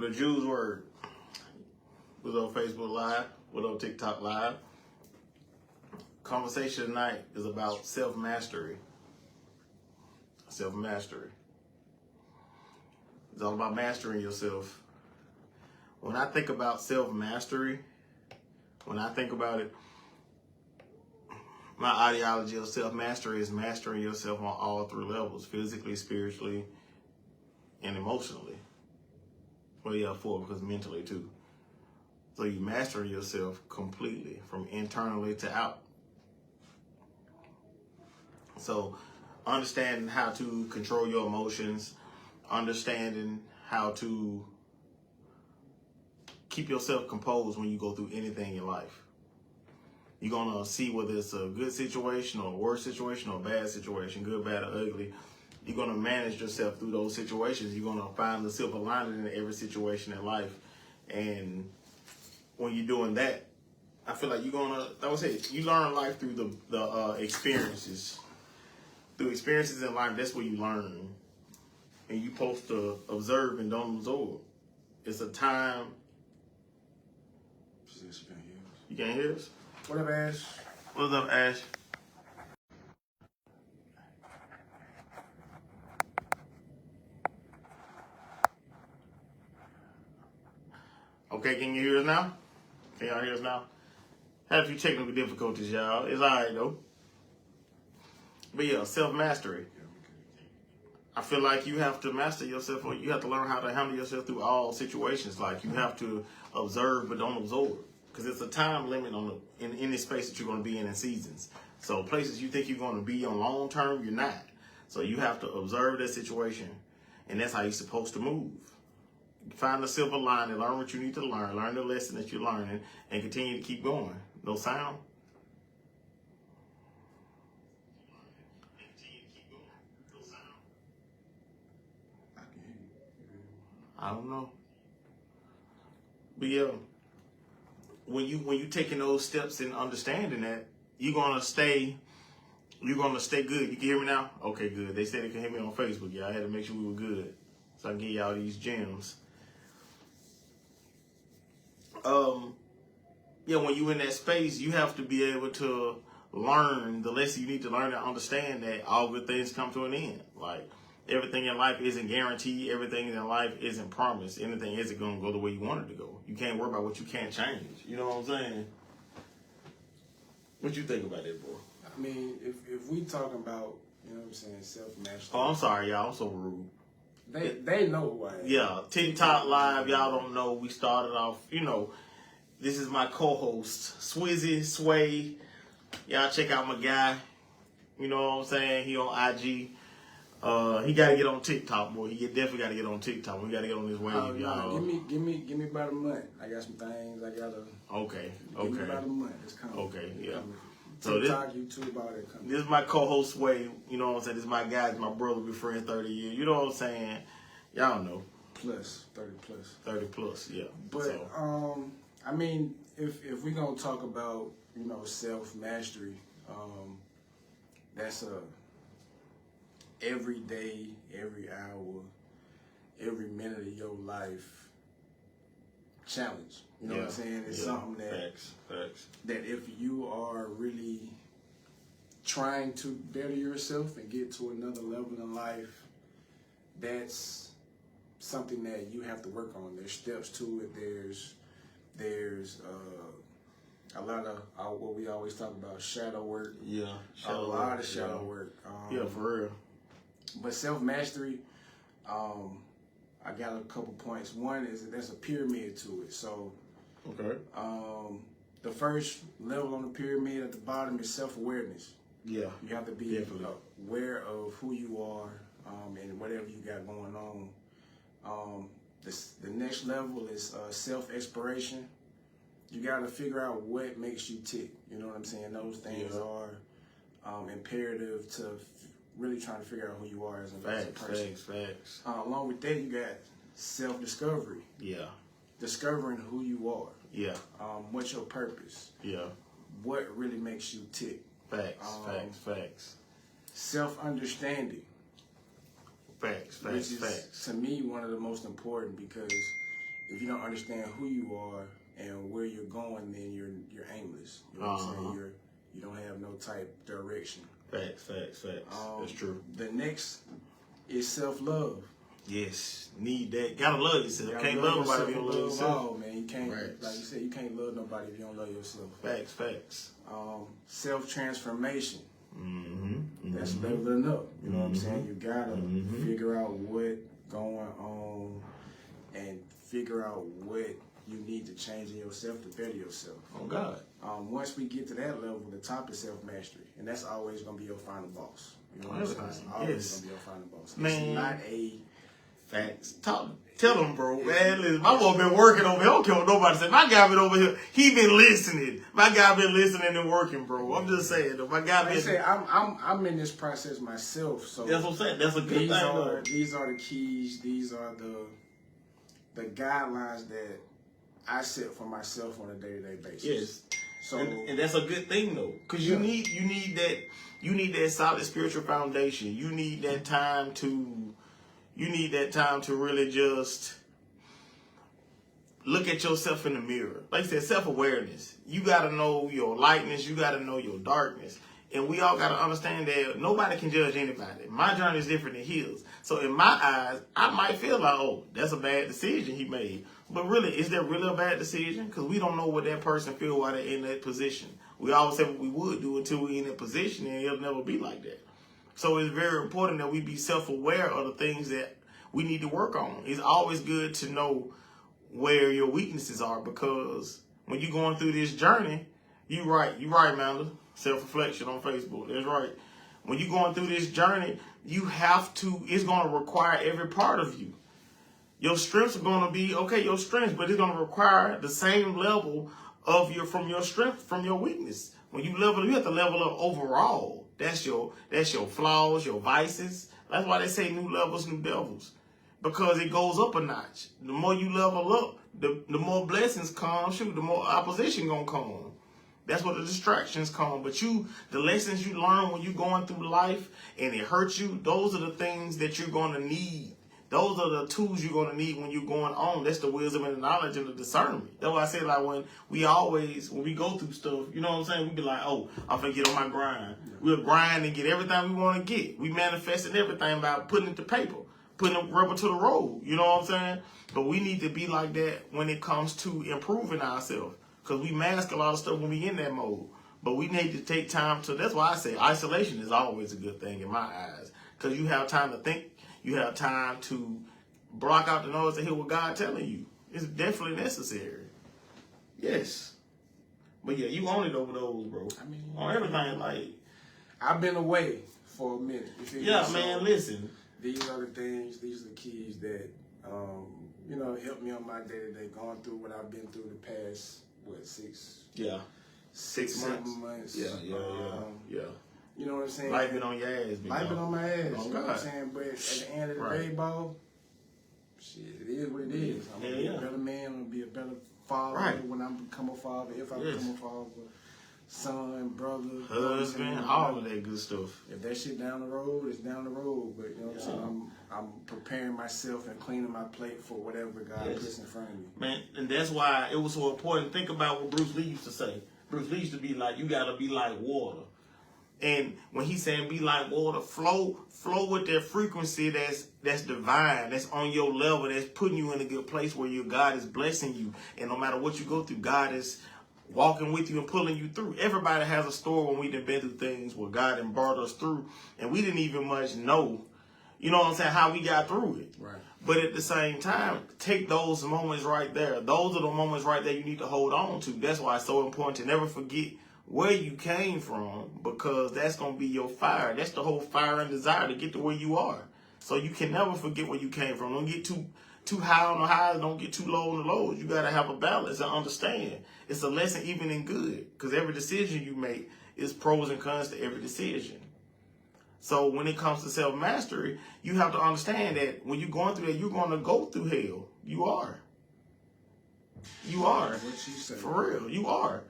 the Jews word. Was on Facebook Live, was on TikTok Live. Conversation tonight is about self-mastery. Self-mastery. It's all about mastering yourself. When I think about self-mastery, when I think about it, my ideology of self-mastery is mastering yourself on all three levels: physically, spiritually, and emotionally. Well, yeah, four, because mentally too. So you master yourself completely from internally to out. So understanding how to control your emotions, understanding how to keep yourself composed when you go through anything in life. You're going to see whether it's a good situation or a worse situation or a bad situation, good, bad, or ugly. You're going to manage yourself through those situations. You're going to find the silver lining in every situation in life. And when you're doing that, I feel like you're going to, I would say, you learn life through the experiences. Through experiences in life, that's where you learn. And you're supposed to observe and don't absorb. It's a time. You can't hear us? What up, Ash? What's up, Ash? Okay, can you hear us now? Can y'all hear us now? Had a few technical difficulties, y'all. It's all right, though. But yeah, self-mastery. I feel like you have to master yourself, or you have to learn how to handle yourself through all situations. Like, you have to observe but don't absorb. Because it's a time limit on in any space that you're going to be in seasons. So places you think you're going to be on long term, you're not. So you have to observe that situation. And that's how you're supposed to move. Find the silver lining, learn what you need to learn the lesson that you're learning, and continue to keep going. No sound? I don't know. But yeah, when you taking those steps and understanding that, you're gonna stay good. You can hear me now? Okay, good. They said they can hear me on Facebook. Yeah, I had to make sure we were good, so I can give y'all these gems. Yeah, when you in that space, you have to be able to learn the lesson you need to learn and understand that all good things come to an end. Like, everything in life isn't guaranteed. Everything in life isn't promised. Anything isn't going to go the way you want it to go. You can't worry about what you can't change. You know what I'm saying? What you think about that, bro? I mean, if we talking about, you know what I'm saying, self-mastery. Oh, I'm sorry, y'all. I'm so rude. They know who I am. Yeah, TikTok Live, y'all don't know. We started off, this is my co-host, Swizzy, Sway. Y'all check out my guy. You know what I'm saying? He on IG. He got to get on TikTok, boy. He definitely got to get on TikTok. We got to get on this wave, y'all. Give me about a month. I got some things I got to. Okay. Give me about a month. It's coming. Okay, yeah. Coming. So TikTok, YouTube, all that coming. This is my co-host, Sway. You know what I'm saying? This is my guy. This is my brother. We're friends 30 years. You know what I'm saying? Y'all know. 30 plus. 30 plus, yeah. But, so. I mean, if we're going to talk about, self-mastery, that's a every day, every hour, every minute of your life challenge. You know what I'm saying? It's something that facts. That if you are really trying to better yourself and get to another level in life, that's something that you have to work on. There's steps to it. There's a lot of what we always talk about, shadow work. Yeah, a lot of shadow work. Yeah, for real. But self-mastery, I got a couple points. One is that there's a pyramid to it. So, okay. The first level on the pyramid at the bottom is self-awareness. Yeah. You have to be aware of who you are and whatever you got going on. The next level is self-exploration. You got to figure out what makes you tick. You know what I'm saying? Those things are imperative to really trying to figure out who you are as a person. Facts. Along with that, you got self-discovery. Yeah. Discovering who you are. Yeah. What's your purpose? Yeah. What really makes you tick? Facts. Self-understanding. Facts. Which is, to me, one of the most important, because if you don't understand who you are and where you're going, then you're aimless. You know what I'm saying? You don't have no type direction. Facts. That's true. The next is self-love. Yes, need that. Gotta love yourself. Can't love nobody if you don't love yourself. Oh man, you can't. Right. Like you said, you can't love nobody if you don't love yourself. Facts. Self-transformation. That's leveling up. You know what I'm saying? You gotta figure out what going on and figure out what you need to change in yourself to better yourself. Oh God. Once we get to that level, the top is self-mastery, and that's always gonna be your final boss. You know what I'm saying? It's always gonna be your final boss. Man. It's not a Facts. Tell them, bro. Man, listen, my boy been working over here. I don't care what nobody say. My guy been over here. He been listening. My guy been listening and working, bro. I'm just saying, though. My guy been. Like I say, I'm in this process myself. So that's what I'm saying. That's a good thing. These are the keys. These are the guidelines that I set for myself on a day-to-day basis. Yes. So and that's a good thing though, because you need that solid spiritual foundation. You need that time to really just look at yourself in the mirror. Like I said, self-awareness. You got to know your lightness. You got to know your darkness. And we all got to understand that nobody can judge anybody. My journey is different than his. So in my eyes, I might feel like, oh, that's a bad decision he made. But really, is that really a bad decision? Because we don't know what that person feel while they're in that position. We always say what we would do until we're in that position, and it'll never be like that. So it's very important that we be self-aware of the things that we need to work on. It's always good to know where your weaknesses are, because when you're going through this journey, you're right, Amanda. Self-reflection on Facebook. That's right. When you're going through this journey, it's going to require every part of you. Your strengths are going to be, your strengths, but it's going to require the same level of from your strength, from your weakness. When you have to level up overall. That's your flaws, your vices. That's why they say new levels, new devils. Because it goes up a notch. The more you level up, the more blessings come. The more opposition going to come. That's what the distractions come. But the lessons you learn when you're going through life and it hurts you, those are the things that you're going to need. Those are the tools you're going to need when you're going on. That's the wisdom and the knowledge and the discernment. That's why I say, like, when we go through stuff, you know what I'm saying? We be like, oh, I'm going to get on my grind. We'll grind and get everything we want to get. We manifesting everything by putting it to paper, putting the rubber to the road. You know what I'm saying? But we need to be like that when it comes to improving ourselves. Because we mask a lot of stuff when we in that mode. But we need to take time that's why I say isolation is always a good thing in my eyes. Because you have time to think. You have time to block out the noise to hear what God's telling you. It's definitely necessary. Yes. But yeah, you own it over those, bro. I mean, on everything, like. I've been away for a minute. Yeah, man, listen. These are the things, these are the keys that, help me on my day-to-day, going through what I've been through the past, 6 Yeah. 7 months. Yeah. You know what I'm saying? Life been on your ass. Life been on my ass. You know what I'm saying? But at the end of the day, bro, shit, it is what it is. I'm going to be a better man. I'm going to be a better father when I become a father. If I become a father, son, brother, husband, all of that good stuff. If that shit down the road, it's down the road. But you know what I'm saying? I'm preparing myself and cleaning my plate for whatever God puts in front of me. Man, and that's why it was so important. Think about what Bruce Lee used to say. Bruce Lee used to be like, you got to be like water. And when he's saying be like water, flow with that frequency that's divine, that's on your level, that's putting you in a good place where your God is blessing you. And no matter what you go through, God is walking with you and pulling you through. Everybody has a story when we've been through things where God done brought us through, and we didn't even much know, you know what I'm saying, how we got through it. Right. But at the same time, take those moments right there. Those are the moments right there you need to hold on to. That's why it's so important to never forget where you came from, because that's going to be your fire. That's the whole fire and desire to get to where you are. So you can never forget where you came from. Don't get too high on the highs. Don't get too low on the lows. You got to have a balance and understand. It's a lesson even in good, because every decision you make is pros and cons to every decision. So when it comes to self-mastery, you have to understand that when you're going through that, you're going to go through hell. You are. You are. What you say? For real. You are.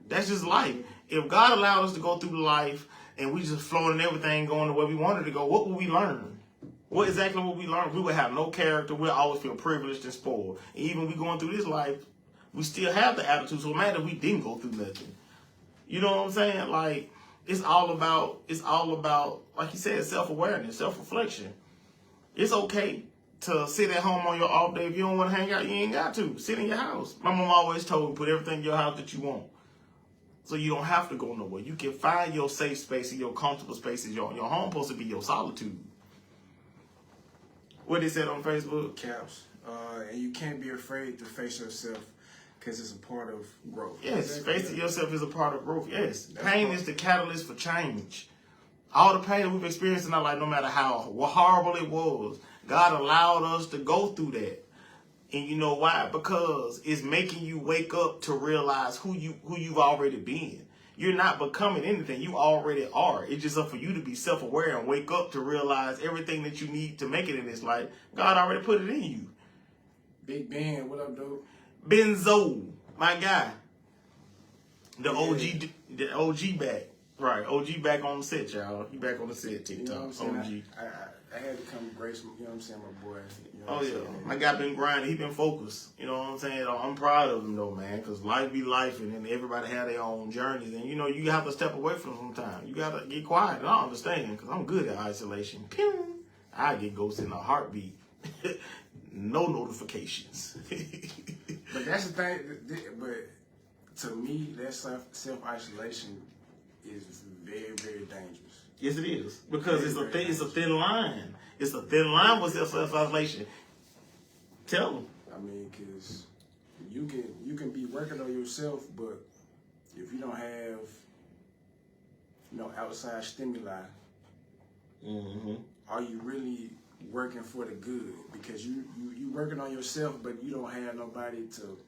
That's just life. If God allowed us to go through life and we just floating everything going the way we wanted to go, what will we learn? What exactly what we learned? We would have no character. We'll always feel privileged and spoiled. And even we going through this life, we still have the attitude. So imagine if we didn't go through nothing. You know what I'm saying? Like, it's all about, like you said, self-awareness, self-reflection. It's okay to sit at home on your off day. If you don't want to hang out, you ain't got to. Sit in your house. My mom always told me, put everything in your house that you want. So you don't have to go nowhere. You can find your safe space and your comfortable spaces. Your home supposed to be your solitude. What they said on Facebook? Caps. And you can't be afraid to face yourself because it's a part of growth. Yes, facing yourself is a part of growth. Yes. Pain is the catalyst for change. All the pain that we've experienced in our life, no matter how horrible it was, God allowed us to go through that. And you know why? Because it's making you wake up to realize who you've already been. You're not becoming anything. You already are. It's just up for you to be self-aware and wake up to realize everything that you need to make it in this life, God already put it in you. Big Ben, what up, dude? Benzo, my guy. The OG back. Right, OG back on the set, y'all. He back on the set, TikTok. You know what I'm saying? OG. I had to come grace, you know what I'm saying, my boy. You know Oh, what I'm yeah. saying? My guy been grinding. He been focused. You know what I'm saying? I'm proud of him, though, man, because life be life, and then everybody have their own journeys. And, you know, you have to step away from sometimes. You got to get quiet. And I understand, because I'm good at isolation. Pew! I get ghosted in a heartbeat. No notifications. But that's the thing. But to me, that self-isolation is very, very dangerous. Yes, it is. Because it's a thin line. It's a thin line with self-isolation. Tell them. I mean, because you can be working on yourself, but if you don't have, you know, outside stimuli, are you really working for the good? Because you working on yourself, but you don't have nobody to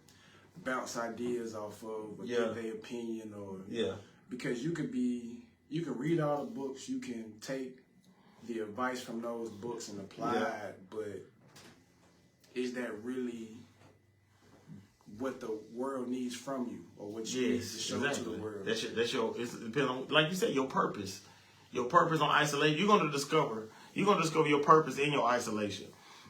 bounce ideas off of or give their opinion or because you can read all the books, you can take the advice from those books and apply it, but is that really what the world needs from you or what you need to show to the world? That's your it's depending on, like you said, your purpose. Your purpose on isolation. You're gonna discover your purpose in your isolation.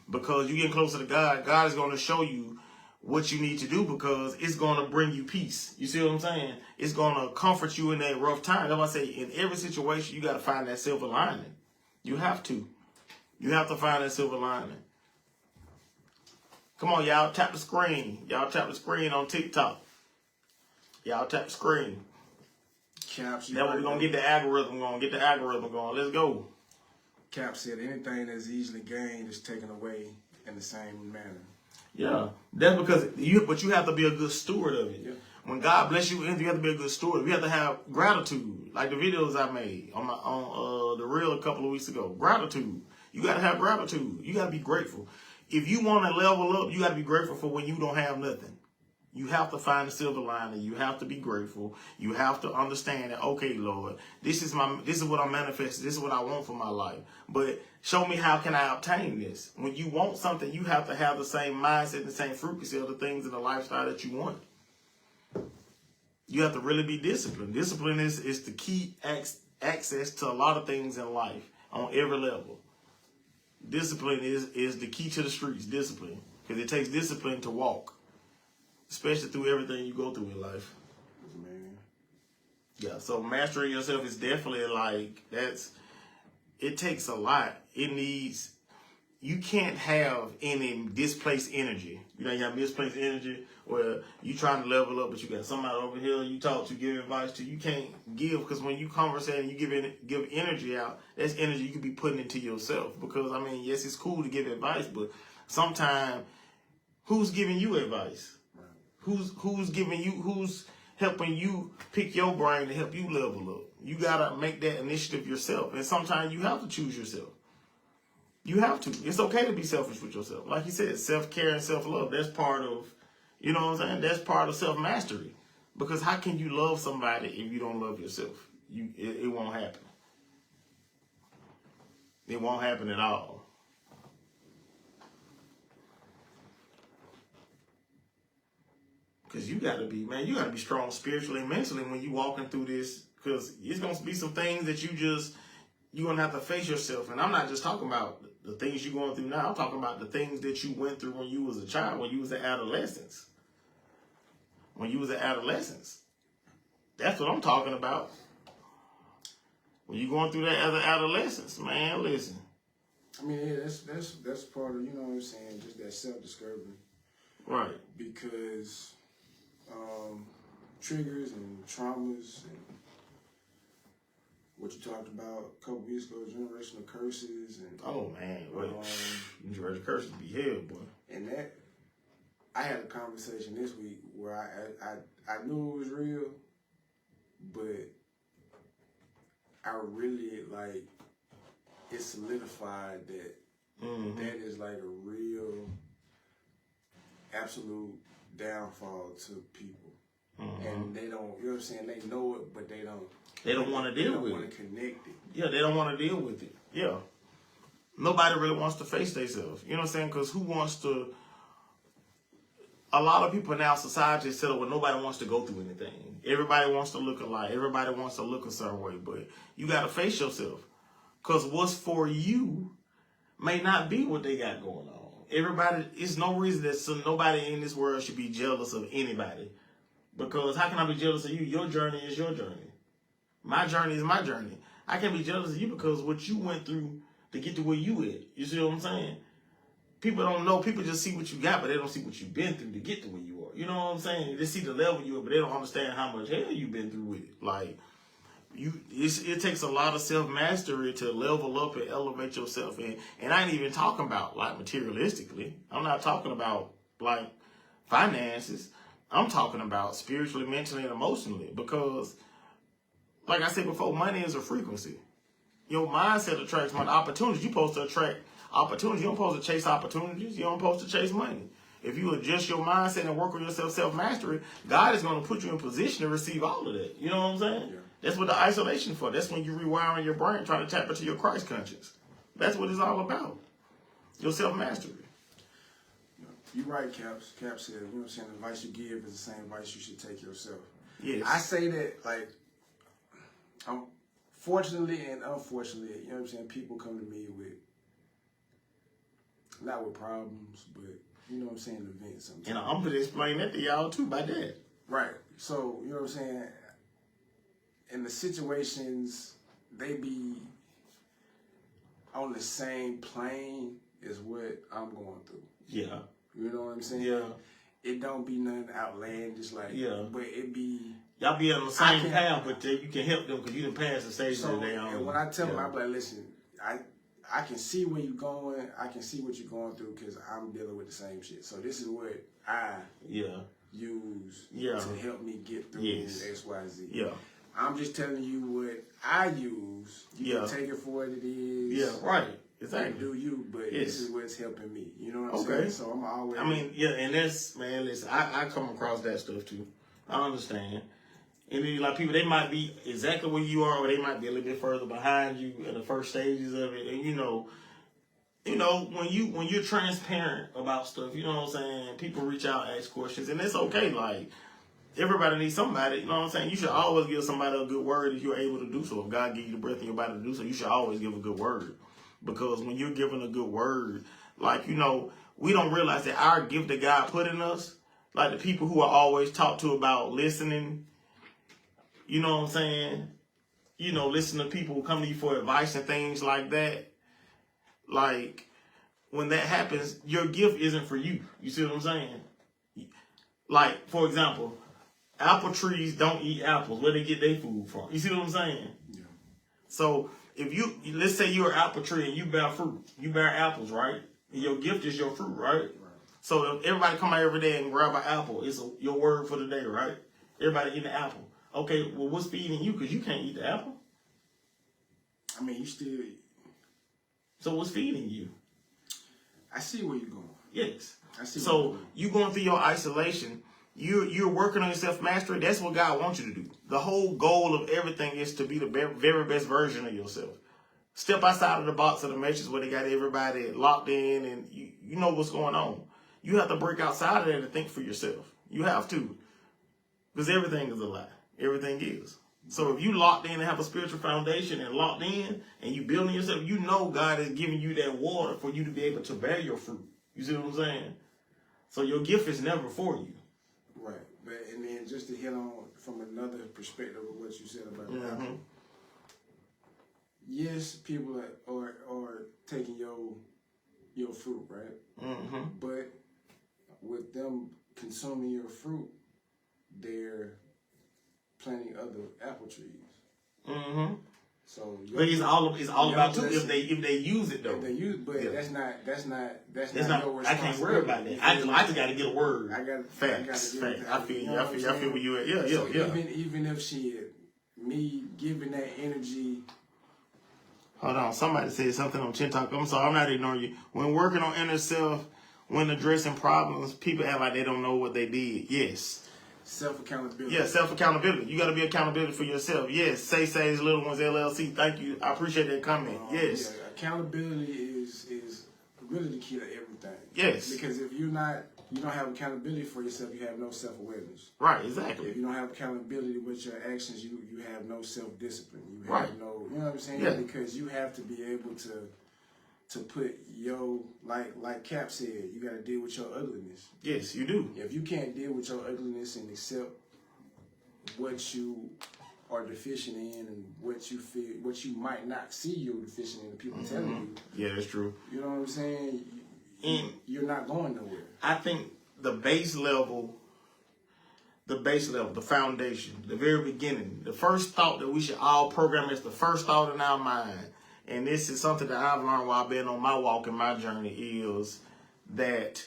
Because you get closer to God, God is gonna show you what you need to do because it's going to bring you peace. You see what I'm saying? It's going to comfort you in that rough time. That's why I say in every situation, you got to find that silver lining. You have to. You have to find that silver lining. Come on, y'all. Tap the screen. Y'all tap the screen on TikTok. Y'all tap the screen. Caps, That's what we're going to get the algorithm going. Get the algorithm going. Let's go. Cap said anything that's easily gained is taken away in the same manner. Yeah, that's because but you have to be a good steward of it. Yeah. When God bless you, you have to be a good steward. You have to have gratitude, like the videos I made on the reel a couple of weeks ago. Gratitude. You got to have gratitude. You got to be grateful. If you want to level up, you got to be grateful for when you don't have nothing. You have to find the silver lining. You have to be grateful. You have to understand that, okay, Lord, this is what I'm manifesting. This is what I want for my life. But show me how can I obtain this. When you want something, you have to have the same mindset, the same frequency of the things in the lifestyle that you want. You have to really be disciplined. Discipline is the key access to a lot of things in life on every level. Discipline is the key to the streets. Discipline, because it takes discipline to walk. Especially through everything you go through in life. Man. Yeah, so mastering yourself is definitely it takes a lot. You can't have any displaced energy. You know, you have misplaced energy where you trying to level up, but you got somebody over here you talk to, give advice to. You can't give, because when you converse and you give energy out, that's energy you could be putting into yourself. Because, I mean, yes, it's cool to give advice, but sometimes who's giving you advice? Who's helping you pick your brain to help you level up? You gotta make that initiative yourself. And sometimes you have to choose yourself. You have to. It's okay to be selfish with yourself. Like you said, self-care and self-love, that's part of, you know what I'm saying? That's part of self-mastery. Because how can you love somebody if you don't love yourself? It won't happen. It won't happen at all. Because you got to be strong spiritually and mentally when you walking through this. Because it's going to be some things that you're going to have to face yourself. And I'm not just talking about the things you're going through now. I'm talking about the things that you went through when you was a child, when you was an adolescence. When you was an adolescence. That's what I'm talking about. When you're going through that as an adolescence, man, listen. I mean, yeah, that's part of, you know what I'm saying, just that self-discovery. Right. Because triggers and traumas and what you talked about a couple weeks ago, generational curses and oh man, generational curses be hell, boy. And that I had a conversation this week where I knew it was real, but I really like it solidified that that is like a real absolute downfall to people. And they don't, you know what I'm saying, they know it, but they don't want to deal with it. They don't want to connect it. Yeah, they don't want to deal with it. Yeah. Nobody really wants to face themselves. You know what I'm saying? Because who wants to... A lot of people now, society is set up where nobody wants to go through anything. Everybody wants to look alike. Everybody wants to look a certain way. But you got to face yourself. Because what's for you may not be what they got going on. Everybody... It's no reason that nobody in this world should be jealous of anybody. Because how can I be jealous of you? Your journey is your journey. My journey is my journey. I can't be jealous of you because what you went through to get to where you at. You see what I'm saying? People don't know. People just see what you got, but they don't see what you've been through to get to where you are. You know what I'm saying? They see the level you are, but they don't understand how much hell you've been through with it. Like, it takes a lot of self-mastery to level up and elevate yourself. And I ain't even talking about, like, materialistically. I'm not talking about, like, finances. I'm talking about spiritually, mentally, and emotionally. Because, like I said before, money is a frequency. Your mindset attracts money. Opportunities. You're supposed to attract opportunities. You don't supposed to chase opportunities. You don't supposed to chase money. If you adjust your mindset and work on yourself, self-mastery, God is going to put you in position to receive all of that. You know what I'm saying? Yeah. That's what the isolation for. That's when you rewiring your brain, trying to tap into your Christ conscience. That's what it's all about. Your self-mastery. You're right, Caps. Cap said, you know what I'm saying, the advice you give is the same advice you should take yourself. Yes. I say that, like, fortunately and unfortunately, you know what I'm saying, people come to me with, not with problems, but, you know what I'm saying, events sometimes. And I'm going to explain that to y'all, too, by that. Right. So, you know what I'm saying, in the situations, they be on the same plane as what I'm going through. Yeah. You know what I'm saying? Yeah. It don't be nothing outlandish, like, but it be... Y'all be on the same path, but you can help them because you done passed the stage so, that they on. And when I tell them, I'm like, listen, I can see where you're going. I can see what you're going through because I'm dealing with the same shit. So this is what I use to help me get through X, Y, Z. Yeah. I'm just telling you what I use. You can take it for what it is. Yeah, right. Exactly. And do you, but this is what's helping me. You know what I'm saying? So I'm always... I mean, and that's, man, listen, I come across that stuff too. I understand. And then, like, people, they might be exactly where you are, or they might be a little bit further behind you in the first stages of it. And, you know, when you're transparent about stuff, you know what I'm saying, people reach out, ask questions, and it's okay. Like, everybody needs somebody, you know what I'm saying? You should always give somebody a good word if you're able to do so. If God gives you the breath in your body to do so, you should always give a good word. Because when you're giving a good word, like, you know, we don't realize that our gift that God put in us, like the people who are always talked to about listening, you know what I'm saying? You know, listen to people who come to you for advice and things like that. Like, when that happens, your gift isn't for you. You see what I'm saying? Like, for example, apple trees don't eat apples. Where they get their food from? You see what I'm saying? Yeah. So, if let's say you're an apple tree and you bear fruit. You bear apples, right? And your gift is your fruit, right? So if everybody come out every day and grab an apple, it's your word for the day, right? Everybody eat an apple. Okay, well, what's feeding you? Because you can't eat the apple. I mean, you still eat. So what's feeding you? I see where you're going. Yes. I see. So you going through your isolation. You're working on your self-mastery. That's what God wants you to do. The whole goal of everything is to be the very best version of yourself. Step outside of the box of the matrix where they got everybody locked in and you know what's going on. You have to break outside of that and think for yourself. You have to. Because everything is a lie. Everything is. So if you locked in and have a spiritual foundation and locked in and you building yourself, you know God is giving you that water for you to be able to bear your fruit. You see what I'm saying? So your gift is never for you. Right. But and then just to hit on from another perspective of what you said about that. Yes, people are taking your fruit, right? But with them consuming your fruit, they're planting other apple trees. So but it's all about too if they use it though. If they use, but that's not your responsibility. I can't worry about that. I just got to get a word. Facts. I feel you. I feel where you at. Yeah. Even if me giving that energy. Hold on. Somebody said something on Chin Talk. I'm sorry. I'm not ignoring you. When working on inner self, when addressing problems, people act like they don't know what they did. Yes. Self-accountability. Yeah, self-accountability. You got to be accountability for yourself. Yes. Say's Little Ones LLC. Thank you. I appreciate that comment. Yes. Yeah, accountability is really the key to everything. Yes. Because if you don't have accountability for yourself, you have no self-awareness. Right, exactly. If you don't have accountability with your actions, you have no self-discipline. You have no, you know what I'm saying? Yeah. Because you have to be able to put your, like Cap said, you got to deal with your ugliness. Yes, you do. If you can't deal with your ugliness and accept what you are deficient in and what you feel, what you might not see you're deficient in, the people telling you. Yeah, that's true. You know what I'm saying? You're not going nowhere. I think the base level, the foundation, the very beginning, the first thought that we should all program is the first thought in our mind. And this is something that I've learned while I've been on my walk and my journey is that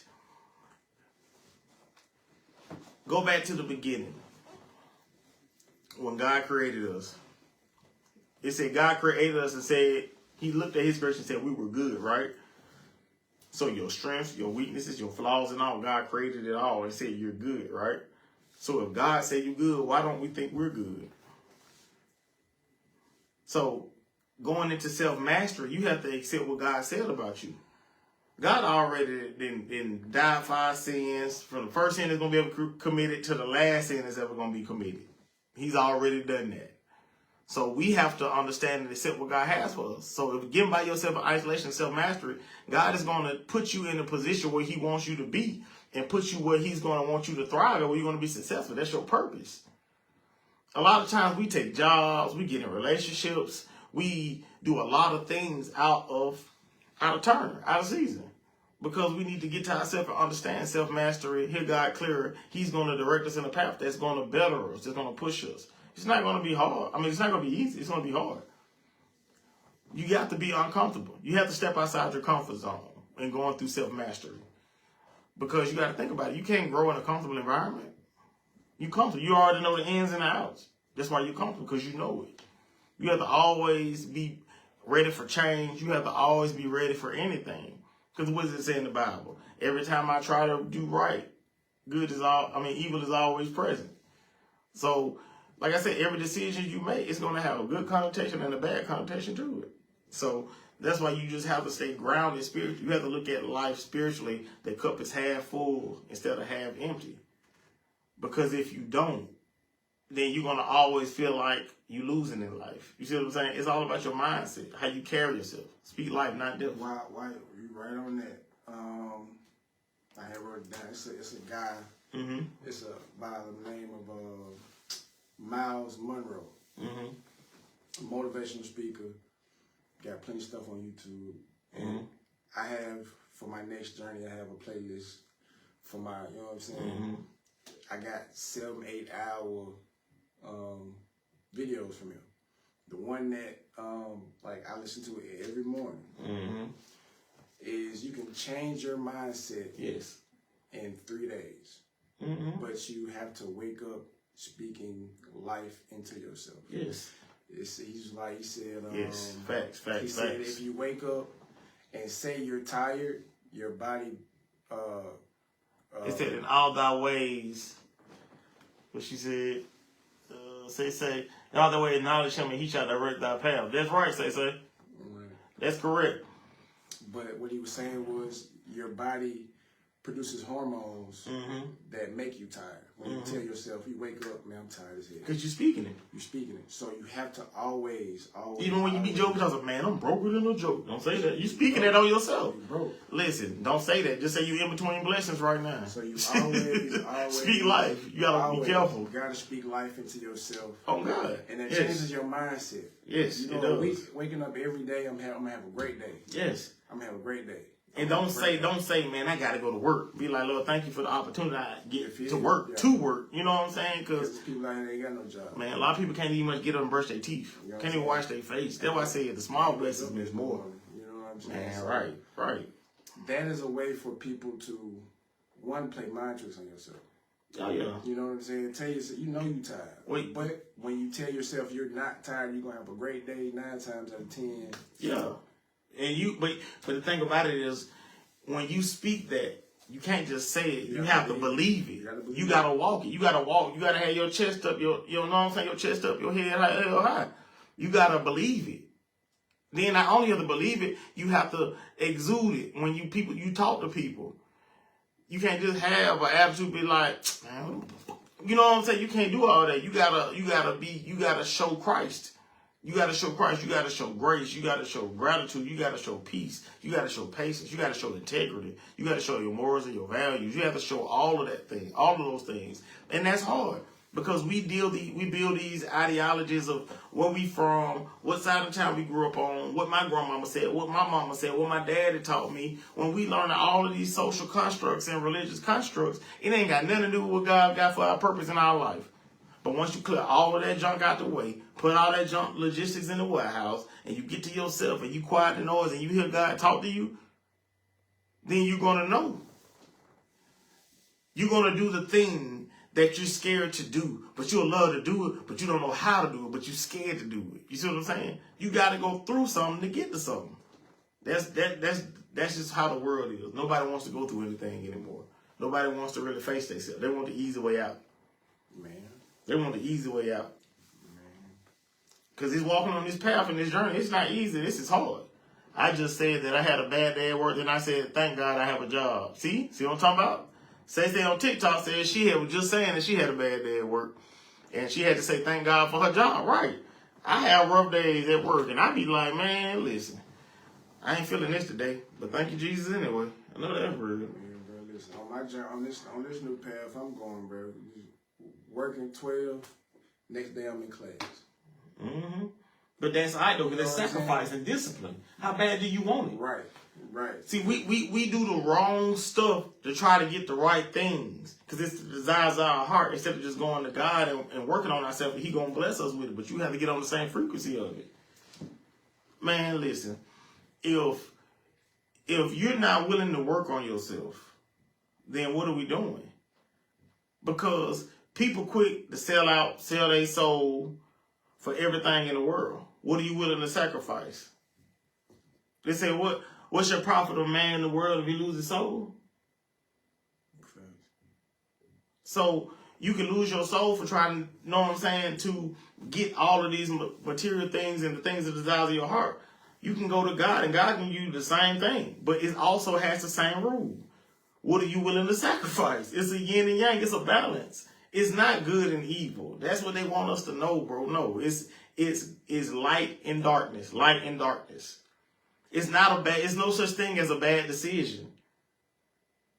go back to the beginning. When God created us, it said God created us and said, he looked at his creation and said we were good, right? So your strengths, your weaknesses, your flaws and all, God created it all and said you're good, right? So if God said you're good, why don't we think we're good? So going into self-mastery, you have to accept what God said about you. God already then died for our sins. From the first sin that's going to be ever committed to the last sin that's ever going to be committed. He's already done that. So we have to understand and accept what God has for us. So if getting by yourself in isolation and self-mastery, God is going to put you in a position where he wants you to be and put you where he's going to want you to thrive and where you're going to be successful. That's your purpose. A lot of times we take jobs, we get in relationships, we do a lot of things out of turn, out of season. Because we need to get to ourselves and understand self-mastery, hear God clearer. He's going to direct us in a path that's going to better us, that's going to push us. It's not going to be hard. I mean, it's not going to be easy. It's going to be hard. You got to be uncomfortable. You have to step outside your comfort zone and going through self-mastery. Because you got to think about it. You can't grow in a comfortable environment. You're comfortable. You already know the ins and the outs. That's why you're comfortable, because you know it. You have to always be ready for change. You have to always be ready for anything. Because what does it say in the Bible? Every time I try to do right, evil is always present. So, like I said, every decision you make is going to have a good connotation and a bad connotation to it. So that's why you just have to stay grounded spiritually. You have to look at life spiritually. The cup is half full instead of half empty. Because if you don't, then you're going to always feel like you're losing in life. You see what I'm saying? It's all about your mindset, how you carry yourself. Speak life, not death. Why you right on that? I had wrote it down. It's a guy. Mm-hmm. It's by the name of Miles Monroe. Mm-hmm. A motivational speaker. Got plenty of stuff on YouTube. And I have, for my next journey, I have a playlist for my, you know what I'm saying? Mm-hmm. I got 7-8 hour videos from him. The one that I listen to it every morning is you can change your mindset in 3 days. But you have to wake up speaking life into yourself. Yes. He said, facts. He said if you wake up and say you're tired, your body it said in all thy ways, what she said, say, in all thy ways acknowledge him and he shall direct thy path. That's right, say. Right. That's correct. But what he was saying was your body produces hormones that make you tired. When you tell yourself, you wake up, man, I'm tired as hell. Because you're speaking it. You're speaking it. So you have to always. Even when you be joking, like, man, I'm broker than a joke. Don't say that. You speaking that on yourself. Broke. Listen, don't say that. Just say you in between blessings right now. So you always speak life. You gotta be careful. You gotta speak life into yourself. Oh God. And that changes your mindset. Yes, you know, it does. Waking up every day, I'm gonna have a great day. Yes. I'm gonna have a great day. And don't say, man, I gotta go to work. Be like, Lord, thank you for the opportunity I get to work. You know what I'm saying? Because people out here ain't got no job. Man, a lot of people can't even much get up and brush their teeth. You know can't even wash their face. That's why I say the small blessings means more. You know what I'm saying? Man, so right. That is a way for people to, one, play mind tricks on yourself. Oh yeah. You know what I'm saying? Tell yourself, you know you tired. But when you tell yourself you're not tired, you're gonna have a great day 9 times out of 10. Yeah. And but the thing about it is, when you speak that, you can't just say it. You have to believe it. You gotta walk it. You gotta walk. You gotta have your chest up. You know what I'm saying? Your chest up. Your head high. You gotta believe it. Then not only have to believe it, you have to exude it. When you talk to people, you can't just have an attitude be like, man, you know what I'm saying? You can't do all that. You gotta show Christ. You got to show Christ. You got to show grace. You got to show gratitude. You got to show peace. You got to show patience. You got to show integrity. You got to show your morals and your values. You have to show all of those things. And that's hard because we build these ideologies of where we from, what side of town we grew up on, what my grandmama said, what my mama said, what my daddy taught me. When we learn all of these social constructs and religious constructs, it ain't got nothing to do with what God got for our purpose in our life. But once you clear all of that junk out the way, put all that junk logistics in the warehouse, and you get to yourself and you quiet the noise and you hear God talk to you, then you're going to know. You're going to do the thing that you're scared to do, but you'll love to do it, but you don't know how to do it, but you're scared to do it. You see what I'm saying? You got to go through something to get to something. That's just how the world is. Nobody wants to go through anything anymore. Nobody wants to really face themselves. They want the easy way out. Man. They want the easy way out. Because he's walking on this path and this journey. It's not easy. This is hard. I just said that I had a bad day at work, and I said, thank God I have a job. See what I'm talking about? Say on TikTok said she was just saying that she had a bad day at work. And she had to say thank God for her job. Right. I have rough days at work, and I be like, man, listen, I ain't feeling this today. But thank you, Jesus, anyway. I know that's real. Yeah, bro, listen, on my journey, on this new path I'm going, bro. Working 12, next day I'm in class. Mm-hmm. But that's all right, though, because that's sacrifice and discipline. How bad do you want it? Right. See, we do the wrong stuff to try to get the right things, because it's the desires of our heart, instead of just going to God and working on ourselves, and He going to bless us with it. But you have to get on the same frequency of it. Man, listen, if you're not willing to work on yourself, then what are we doing? Because people quick to sell their soul for everything in the world. What are you willing to sacrifice? They say, what's your profit of man in the world if he loses his soul? Okay. So you can lose your soul for trying, you know what I'm saying, to get all of these material things and the things that desires of your heart. You can go to God, and God can give you the same thing, but it also has the same rule. What are you willing to sacrifice? It's a yin and yang. It's a balance. It's not good and evil. That's what they want us to know, bro. No, it's light and darkness. Light and darkness. It's no such thing as a bad decision.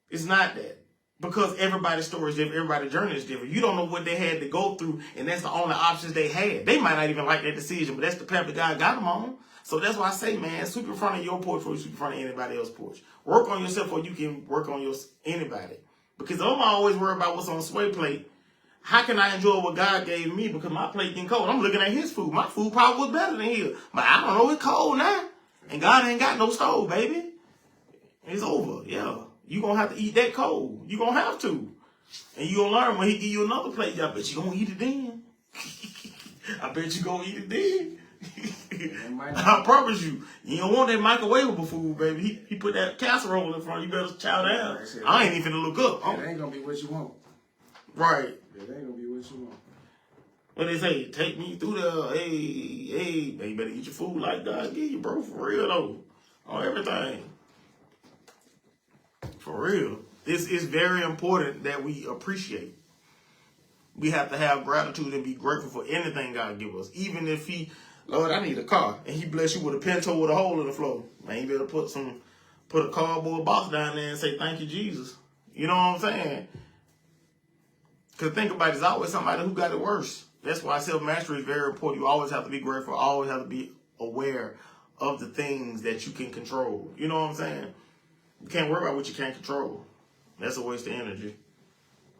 It's not that. Because everybody's story is different, everybody's journey is different. You don't know what they had to go through, and that's the only options they had. They might not even like that decision, but that's the path that God got them on. So that's why I say, man, sweep in front of your porch before you sweep in front of anybody else's porch. Work on yourself before you can work on anybody. Because I'm always worried about what's on the sway plate. How can I enjoy what God gave me? Because my plate getting cold. I'm looking at His food. My food probably was better than His. But I don't know, it's cold now. And God ain't got no stove, baby. It's over, yeah. You're going to have to eat that cold. You're going to have to. And you're going to learn when He give you another plate. I bet you're going to eat it then. I bet you're going to eat it then. I promise you. You don't want that microwavable food, baby. He put that casserole in front of you. You better chow down. I ain't even finna look up. It ain't going to be what you want. Right. It ain't going to be what you want. When they say, take me through the, hey, baby, you better eat your food like God give you, bro. For real, though. On everything. For real. This is very important that we appreciate. We have to have gratitude and be grateful for anything God give us. Even if he, Lord, I need a car, and he bless you with a Pinto with a hole in the floor. Man, you better put a cardboard box down there and say, thank you, Jesus. You know what I'm saying? Because think about it, there's always somebody who got it worse. That's why self-mastery is very important. You always have to be grateful. Always have to be aware of the things that you can control. You know what I'm saying? You can't worry about what you can't control. That's a waste of energy.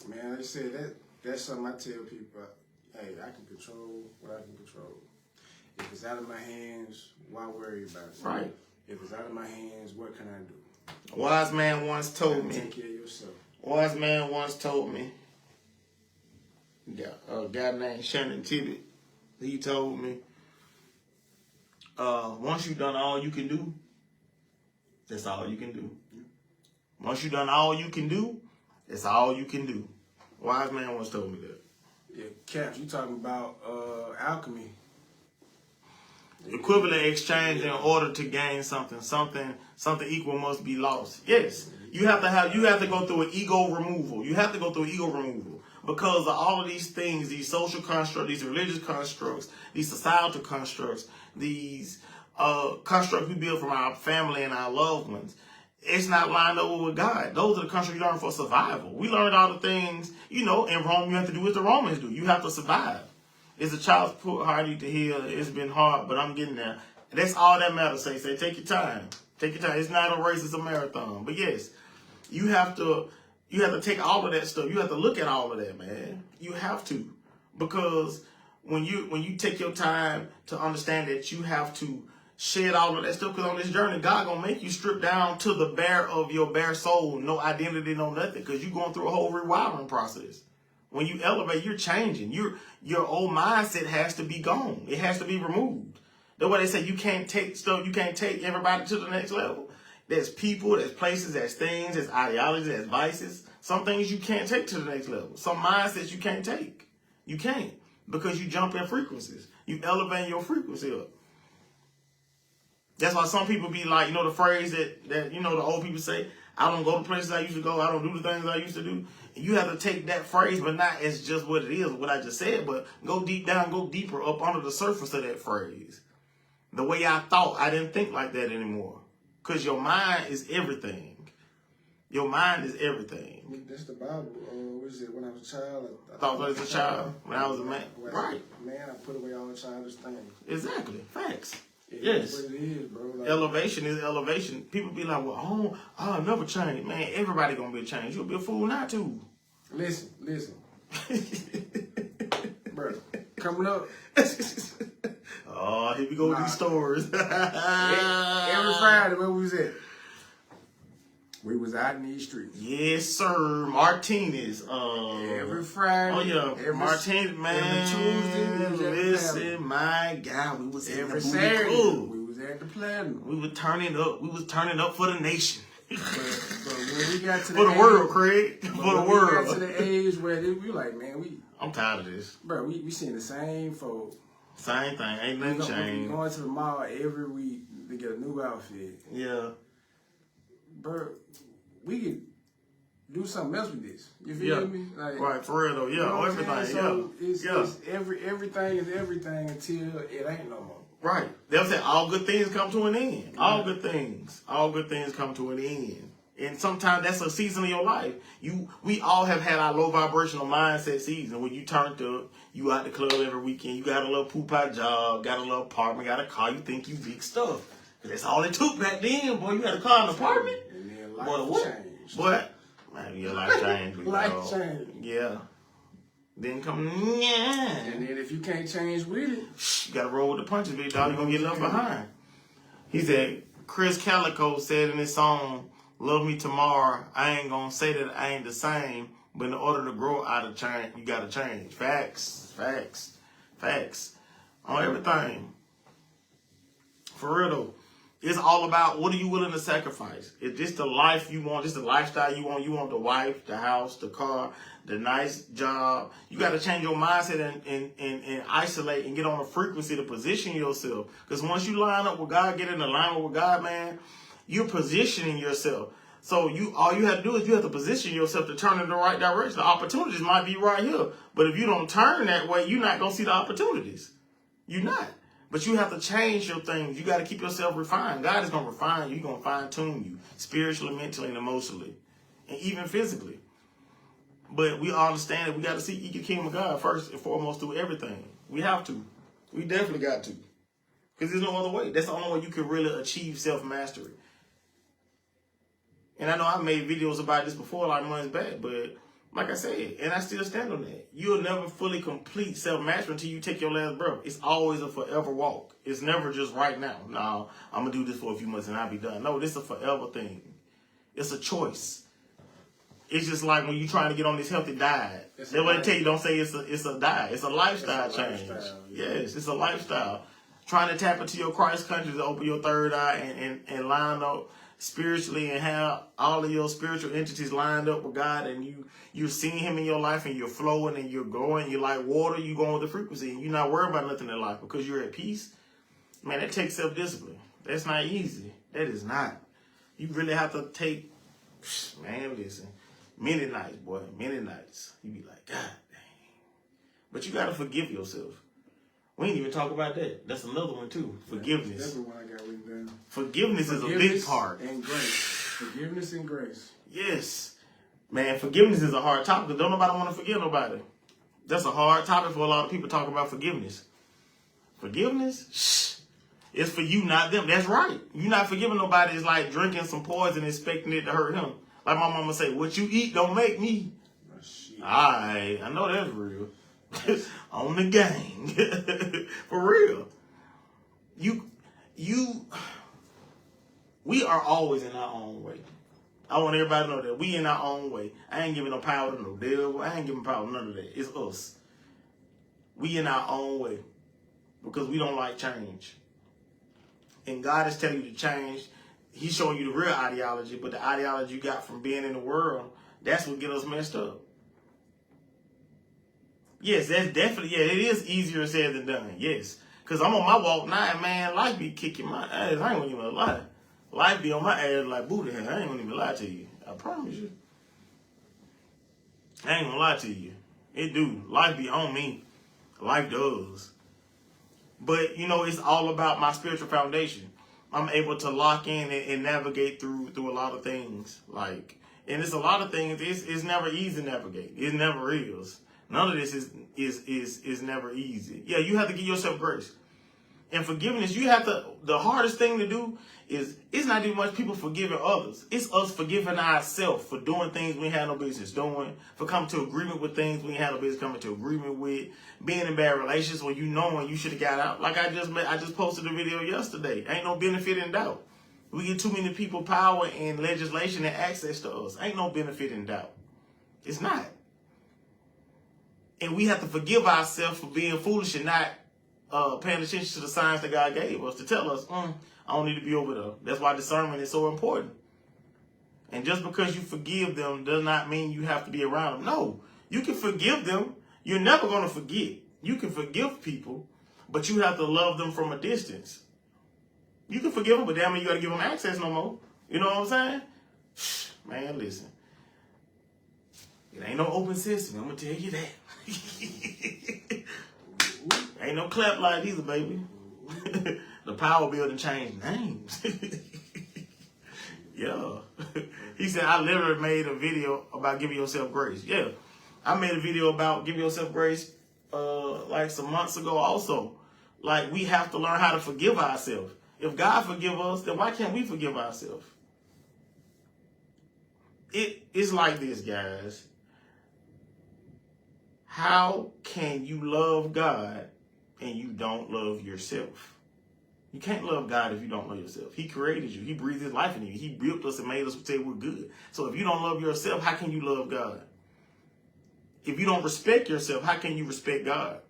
Man, like I said, that's something I tell people. Hey, I can control what I can control. If it's out of my hands, why worry about it? Right. If it's out of my hands, what can I do? A wise man once told me. Take care of yourself. A wise man once told me. A guy named Shannon Tibbet. He told me, once you've done all you can do, that's all you can do. Once you've done all you can do, that's all you can do. A wise man once told me that. Yeah, Caps, you talking about alchemy. Equivalent exchange in order to gain something equal must be lost. Yes, you have to go through an ego removal. You have to go through ego removal because of all of these things, these social constructs, these religious constructs, these societal constructs, these constructs we build from our family and our loved ones. It's not lined up with God. Those are the constructs you learn for survival. We learned all the things, in Rome you have to do what the Romans do. You have to survive. It's a child's poor hearty to heal. It's been hard, but I'm getting there. That's all that matters. Say, take your time. Take your time. It's not a race, it's a marathon. But yes, you have to take all of that stuff. You have to look at all of that, man. You have to. Because when you take your time to understand that you have to shed all of that stuff, because on this journey, God gonna make you strip down to the bare of your bare soul, no identity, no nothing, because you're going through a whole rewiring process. When you elevate, you're changing. Your old mindset has to be gone. It has to be removed. That's why they say you can't take stuff, you can't take everybody to the next level. There's people, there's places, there's things, there's ideologies, there's vices. Some things you can't take to the next level. Some mindsets you can't take. You can't, because you jump in frequencies. You elevate your frequency up. That's why some people be like, the phrase that the old people say, I don't go to places I used to go, I don't do the things I used to do. And you have to take that phrase, but not as just what it is, what I just said, but go deep down, go deeper up under the surface of that phrase. The way I thought, I didn't think like that anymore. Because your mind is everything. Your mind is everything. That's the Bible. What is it? When I was a child, I thought I was a child. When I was a man. Right. Man, I put away all the childish things. Exactly. Facts. Yes. What it is, bro. Like, elevation is elevation. People be like, well, I'll never change. Man, everybody gonna be a change. You'll be a fool not to. Listen. Bro, coming up. Oh, here we go with these stories. Every Friday, where we was at? We was out in these streets. Yes, sir. Martinez. Every Friday. Oh, yeah. Martinez, man. Every Tuesday. Listen, my God. We was every in the Saturday. club. We was at the Platinum. We were turning up. We was turning up for the nation. But when we got to for the world, Craig. For the world. We got to the age where we like, man, I'm tired of this. Bro, we seeing the same folk. Same thing. Ain't nothing changed. We going to the mall every week to get a new outfit. Yeah. Bro, we could do something else with this. You feel me? Like, right, for real though. Yeah, you know everything. so yeah. It's everything is everything until it ain't no more. Right. They'll say all good things come to an end. Yeah. All good things come to an end. And sometimes that's a season of your life. We all have had our low vibrational mindset season when you turned up, you out the club every weekend, you got a little poop out job, got a little apartment, got a car, you think you big stuff. That's all it took back then, boy. You had a car and an apartment. And then life changed. What? Man, your life changed. Life changed. Yeah. Then come, yeah. And then if you can't change with it, you gotta roll with the punches, big dog. You're gonna get left behind. He said, Chris Calico said in his song, Love Me Tomorrow, I ain't gonna say that I ain't the same, but in order to grow out of change, you gotta change. Facts. On everything. For real though. It's all about what are you willing to sacrifice. Is this the life you want? This the lifestyle you want? You want the wife, the house, the car, the nice job. You got to change your mindset and isolate and get on a frequency to position yourself. Because once you line up with God, get in alignment with God, man, you're positioning yourself So all you have to do is you have to position yourself to turn in the right direction. The opportunities might be right here, but if you don't turn that way, you're not gonna see the opportunities. You're not. But you have to change your things. You got to keep yourself refined. God is gonna refine you. He's gonna fine tune you spiritually, mentally, and emotionally, and even physically. But we all understand that we got to seek the kingdom of God first and foremost through everything. We have to. We definitely got to. Because there's no other way. That's the only way you can really achieve self-mastery. And I know I made videos about this before, like months back, but like I said, and I still stand on that. You'll never fully complete self-mastery until you take your last breath. It's always a forever walk. It's never just right now. No, I'm going to do this for a few months and I'll be done. No, this is a forever thing. It's a choice. It's just like when you're trying to get on this healthy diet. They want to tell you, don't say it's a diet. It's a lifestyle change. Yes, it's a lifestyle. Trying to tap into your Christ consciousness to open your third eye and line up spiritually and have all of your spiritual entities lined up with God, and you're seeing him in your life and you're flowing and you're growing. You're like water, you're going with the frequency, and you're not worried about nothing in life because you're at peace. Man, that takes self-discipline. That's not easy. That is not. You really have to take, man, listen. Many nights, boy, many nights. You be like, God dang. But you got to forgive yourself. We ain't even talk about that. That's another one, too. Forgiveness. That's the one I got written down. Forgiveness is a big part. And grace. Forgiveness and grace. Yes. Man, forgiveness is a hard topic because don't nobody want to forgive nobody. That's a hard topic for a lot of people talking about forgiveness. Forgiveness? Shh. It's for you, not them. That's right. You not forgiving nobody is like drinking some poison and expecting it to hurt him. Like my mama say, what you eat don't make me. Oh, shit. Alright, I know that's real. On the gang. For real. We are always in our own way. I want everybody to know that we in our own way. I ain't giving no power to no devil. I ain't giving power to none of that. It's us. We in our own way. Because we don't like change. And God is telling you to change. He's showing you the real ideology, but the ideology you got from being in the world, that's what get us messed up. Yes, that's definitely, it is easier said than done, yes. Because I'm on my walk now, and man, life be kicking my ass. I ain't gonna even lie. Life be on my ass like booty hair. I ain't gonna even lie to you. I promise you. I ain't gonna lie to you. It do. Life be on me. Life does. But, it's all about my spiritual foundation. I'm able to lock in and navigate through a lot of things. And it's a lot of things. It's never easy to navigate. It never is. None of this is never easy. Yeah, you have to give yourself grace. And forgiveness, the hardest thing to do is, it's not even much people forgiving others. It's us forgiving ourselves for doing things we ain't had no business doing, for coming to agreement with things we ain't had no business coming to agreement with, being in bad relations when you should have got out. Like I just posted a video yesterday. Ain't no benefit in doubt. We get too many people power and legislation and access to us. Ain't no benefit in doubt. It's not. And we have to forgive ourselves for being foolish and not paying attention to the signs that God gave us to tell us, I don't need to be over there. That's why discernment is so important. And just because you forgive them does not mean you have to be around them. No, you can forgive them. You're never going to forget. You can forgive people, but you have to love them from a distance. You can forgive them, but damn it, you got to give them access no more. You know what I'm saying? Man, listen. It ain't no open sesame, I'm going to tell you that. Ain't no clap light either, baby. The power building changed names. Yeah. He said, I literally made a video about giving yourself grace. Yeah. I made a video about giving yourself grace like some months ago also. Like, we have to learn how to forgive ourselves. If God forgive us, then why can't we forgive ourselves? It's like this, guys. How can you love God and you don't love yourself? You can't love God if you don't love yourself. He created you. He breathed his life in you. He built us and made us say we're good. So if you don't love yourself, how can you love God? If you don't respect yourself, how can you respect God?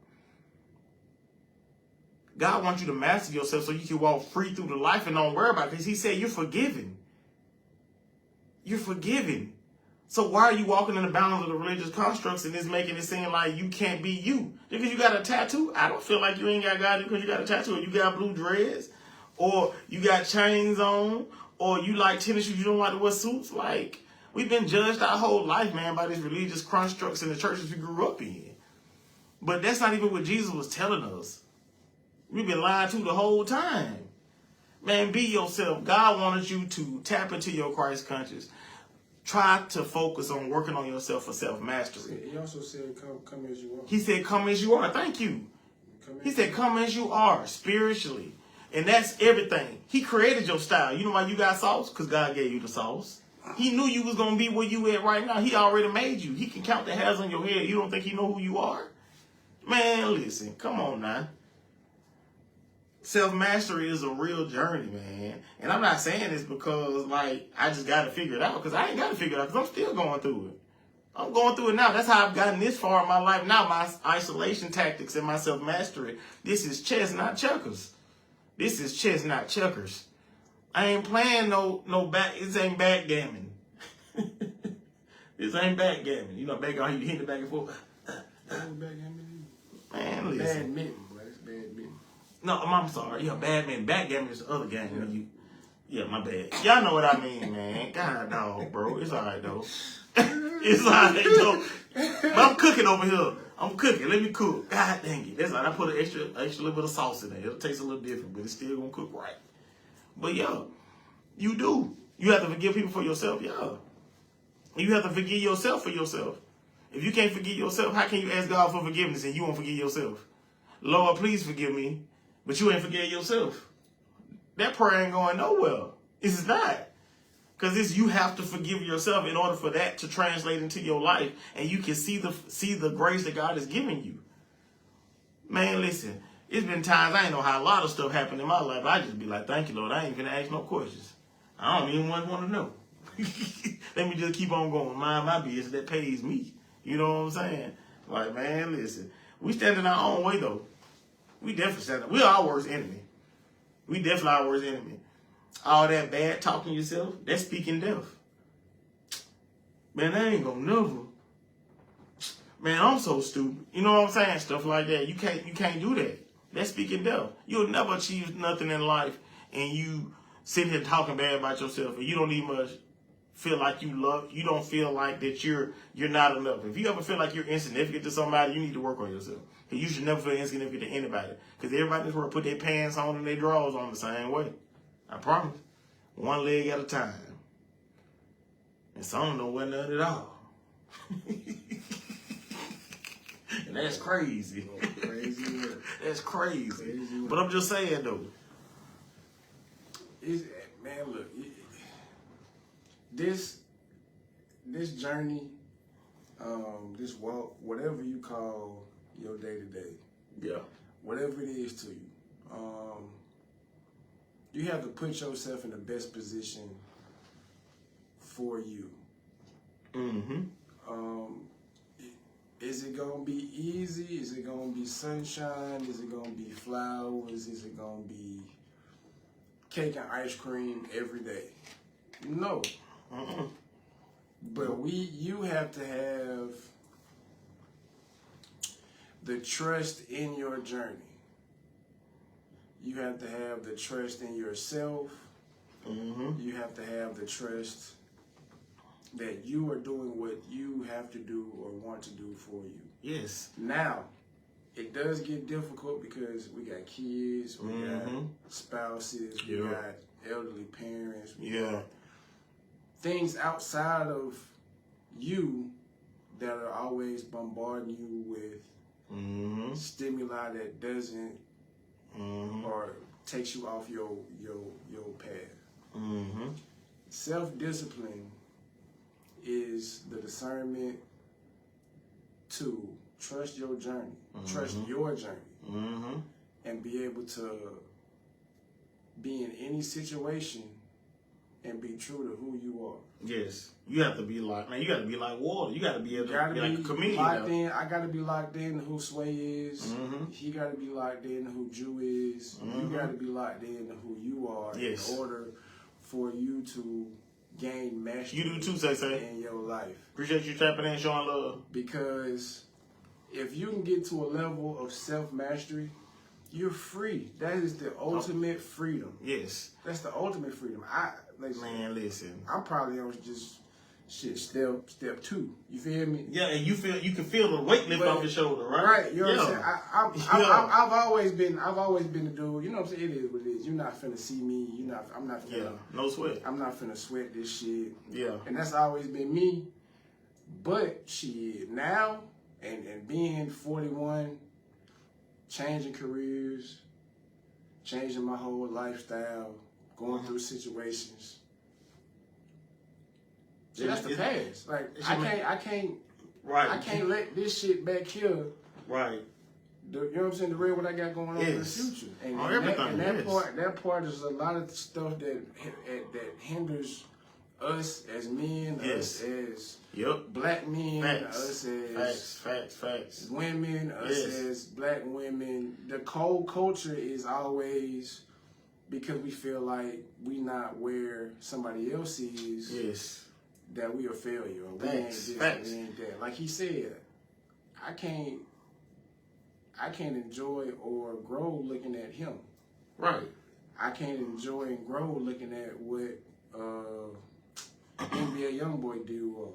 God wants you to master yourself so you can walk free through the life and don't worry about it. Because he said you're forgiven. You're forgiven. So why are you walking in the bounds of the religious constructs and it's making it seem like you can't be you? Because you got a tattoo? I don't feel like you ain't got God because you got a tattoo or you got blue dreads or you got chains on or you like tennis shoes, you don't like to wear suits. Like, we've been judged our whole life, man, by these religious constructs in the churches we grew up in. But that's not even what Jesus was telling us. We've been lied to the whole time. Man, be yourself. God wanted you to tap into your Christ conscious. Try to focus on working on yourself for self-mastery. He also said, come as you are. He said, come as you are. Thank you. He said, come as you are, spiritually. And that's everything. He created your style. You know why you got sauce? Because God gave you the sauce. He knew you was going to be where you at right now. He already made you. He can count the hairs on your head. You don't think he know who you are? Man, listen. Come on now. Self-mastery is a real journey, man. And I'm not saying this because, like, I just got to figure it out. Because I ain't got to figure it out because I'm still going through it. I'm going through it now. That's how I've gotten this far in my life now. My isolation tactics and my self-mastery. This is chess, not checkers. This is chess, not checkers. I ain't playing no back. This ain't backgammon. This ain't backgammon. You know, backgammon, you hit the back and forth. Man, listen. Badminton, bro. It's badminton. No, I'm sorry. Yeah, badminton. Backgammon is the other game. Yeah, my bad. Y'all know what I mean, man. God, dog, bro. It's all right, though. It's all right, though. But I'm cooking over here. I'm cooking. Let me cook. God dang it. That's all right. I put an extra little bit of sauce in there. It'll taste a little different, but it's still going to cook right. But, yeah, you do. You have to forgive people for yourself, yeah. You have to forgive yourself for yourself. If you can't forgive yourself, how can you ask God for forgiveness and you won't forgive yourself? Lord, please forgive me, but you ain't forgive yourself. That prayer ain't going nowhere. It's not. Because you have to forgive yourself in order for that to translate into your life. And you can see the grace that God has given you. Man, listen. It's been times I ain't know how a lot of stuff happened in my life. I just be like, thank you, Lord. I ain't gonna ask no questions. I don't even want to know. Let me just keep on going. Mind my business that pays me. You know what I'm saying? Like, man, listen. We stand in our own way, though. We definitely stand. We're our worst enemy. We definitely our worst enemy. All that bad talking yourself, that's speaking death. Man, I ain't gonna never. Man, I'm so stupid. You know what I'm saying? Stuff like that. You can't do that. That's speaking death. You'll never achieve nothing in life, and you sit here talking bad about yourself, and you don't even feel like you don't feel like that you're not enough. If you ever feel like you're insignificant to somebody, you need to work on yourself. Because you should never feel insignificant to anybody. Because everybody in this world put their pants on and their drawers on the same way. I promise. One leg at a time. And some don't wear none at all. And that's crazy. Crazy. That's crazy. But I'm just saying, though. Man, look. This journey, this walk, whatever you call your day-to-day. Yeah. Whatever it is to you. You have to put yourself in the best position for you. Mm-hmm. Is it gonna be easy? Is it gonna be sunshine? Is it gonna be flowers? Is it gonna be cake and ice cream every day? No. Mm-mm. But you have to have the trust in your journey. You have to have the trust in yourself. Mm-hmm. You have to have the trust that you are doing what you have to do or want to do for you. Yes. Now, it does get difficult because we got kids, we got spouses, we got elderly parents, we got things outside of you that are always bombarding you with stimuli that doesn't or takes you off your path. Self-discipline is the discernment to trust your journey, trust your journey, and be able to be in any situation and be true to who you are. Yes. You have to be like, man, you got to be like water. You got to be able to be like a comedian. I got to be locked in to who Sway is. He got to be locked in to who Jew is. You got to be locked in to who you are in order for you to gain mastery. You do too, Say. In your life. Appreciate you tapping in, showing love. Because if you can get to a level of self-mastery, You're free. That is the ultimate freedom. Yes. That's the ultimate freedom. Man, listen. I'm probably on just step 2. You feel me? Yeah, and you can feel the weight lift off your shoulder, right? Right. You know what I'm saying? I've always been the dude. You know what I'm saying? It is what it is. You're not finna see me. I'm not finna. Yeah. No sweat. I'm not finna sweat this shit. Yeah. And that's always been me. But shit, now and being 41, changing careers, changing my whole lifestyle, going through situations. Yeah, that's the past. Like I can't right. I can't let this shit back here. Right. You know what I'm saying? The real what I got going on in the future. And, that part is a lot of stuff that hinders us as men, us as black men, us as facts. women, us as black women. The cold culture is always because we feel like we not where somebody else is. Yes. That we a failure. Or we ain't this, we ain't that. Like he said, I can't enjoy or grow looking at him. Right. I can't enjoy and grow looking at what NBA YoungBoy do.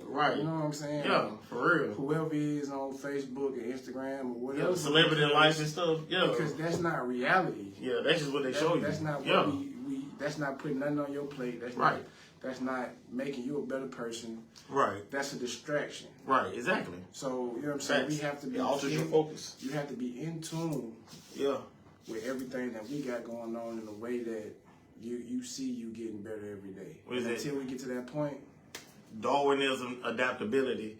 Right. You know what I'm saying? Yeah, for real. Whoever is on Facebook or Instagram or whatever. Yeah, celebrity life and stuff. Yeah. Because that's not reality. Yeah, that's just what they show you. That's not what that's not putting nothing on your plate. That's right. That's not making you a better person. Right. That's a distraction. Right, exactly. So, you know what I'm saying? We have to be... It alters your focus. You have to be in tune with everything that we got going on in a way that you see you getting better every day. Until we get to that point... Darwinism, adaptability.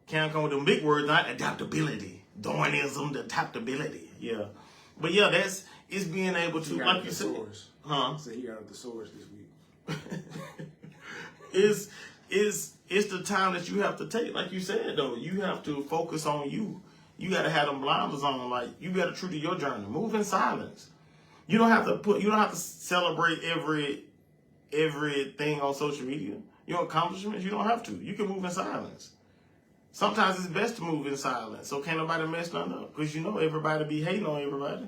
Can't come with them big words, not adaptability. Darwinism, adaptability. Yeah. But yeah, it's being able to, like you said... Huh? So he got a thesaurus this week. It's the time that you have to take, like you said though. You have to focus on you. You got to have them blinders on. Like you got to true to your journey. Move in silence. You don't have to celebrate everything on social media. Your accomplishments, you don't have to. You can move in silence. Sometimes it's best to move in silence, so can't nobody mess nothing up. Because you know everybody be hating on everybody.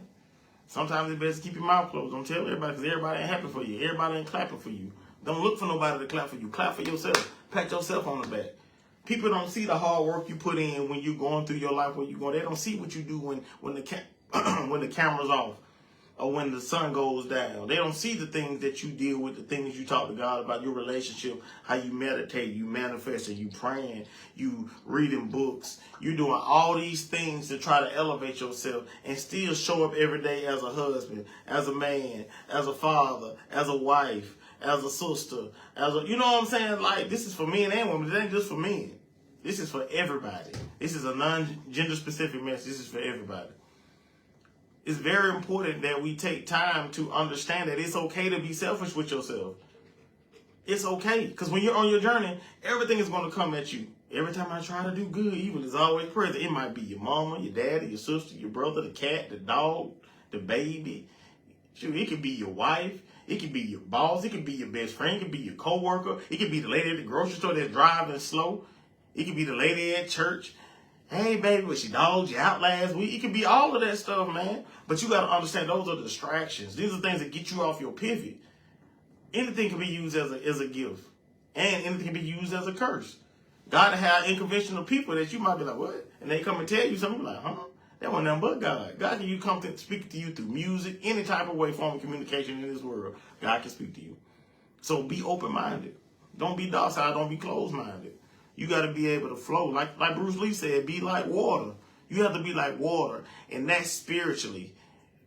Sometimes it's best to keep your mouth closed. Don't tell everybody because everybody ain't happy for you. Everybody ain't clapping for you. Don't look for nobody to clap for you. Clap for yourself. Pat yourself on the back. People don't see the hard work you put in when you're going through your life, where you going. They don't see what you do when the when the camera's off or when the sun goes down. They don't see the things that you deal with, the things you talk to God about, your relationship, how you meditate, you manifesting, you praying, you reading books. You're doing all these things to try to elevate yourself and still show up every day as a husband, as a man, as a father, as a wife, as a sister, you know what I'm saying? Like, this is for men and women. It ain't just for men. This is for everybody. This is a non-gender specific message. This is for everybody. It's very important that we take time to understand that it's okay to be selfish with yourself. It's okay. Because when you're on your journey, everything is going to come at you. Every time I try to do good, evil is always present. It might be your mama, your daddy, your sister, your brother, the cat, the dog, the baby. Shoot, it could be your wife. It could be your boss. It could be your best friend. It could be your coworker. It could be the lady at the grocery store that's driving slow. It could be the lady at church. Hey, baby, was she dogged you out last week? It could be all of that stuff, man. But you got to understand those are the distractions. These are things that get you off your pivot. Anything can be used as a gift. And anything can be used as a curse. God have unconventional people that you might be like, what? And they come and tell you something like, huh? That wasn't nothing but God. God can come to speak to you through music, any type of way, form of communication in this world. God can speak to you. So be open-minded. Don't be docile. Don't be closed-minded. You got to be able to flow. Like Bruce Lee said, be like water. You have to be like water. And that's spiritually,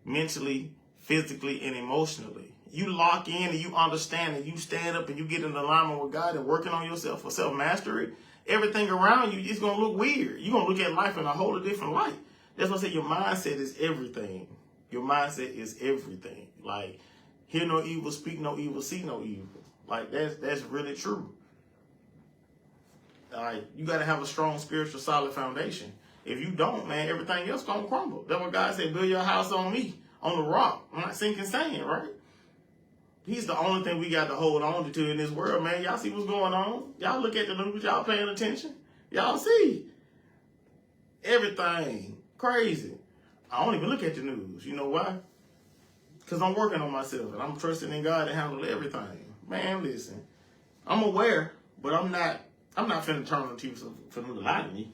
mentally, physically, and emotionally. You lock in and you understand and you stand up and you get in alignment with God and working on yourself for self-mastery. Everything around you is going to look weird. You're going to look at life in a whole different light. That's why I say your mindset is everything. Your mindset is everything. Like, hear no evil, speak no evil, see no evil. Like, that's really true. Like, you got to have a strong spiritual solid foundation. If you don't, man, everything else going to crumble. That's what God said, build your house on me, on the rock. I'm not sinking sand, right? He's the only thing we got to hold on to in this world, man. Y'all see what's going on? Y'all look at the news, y'all paying attention? Y'all see everything. Crazy. I don't even look at the news. You know why? Because I'm working on myself and I'm trusting in God to handle everything. Man, listen, I'm aware, but I'm not finna turn on the TV for them to lie to me.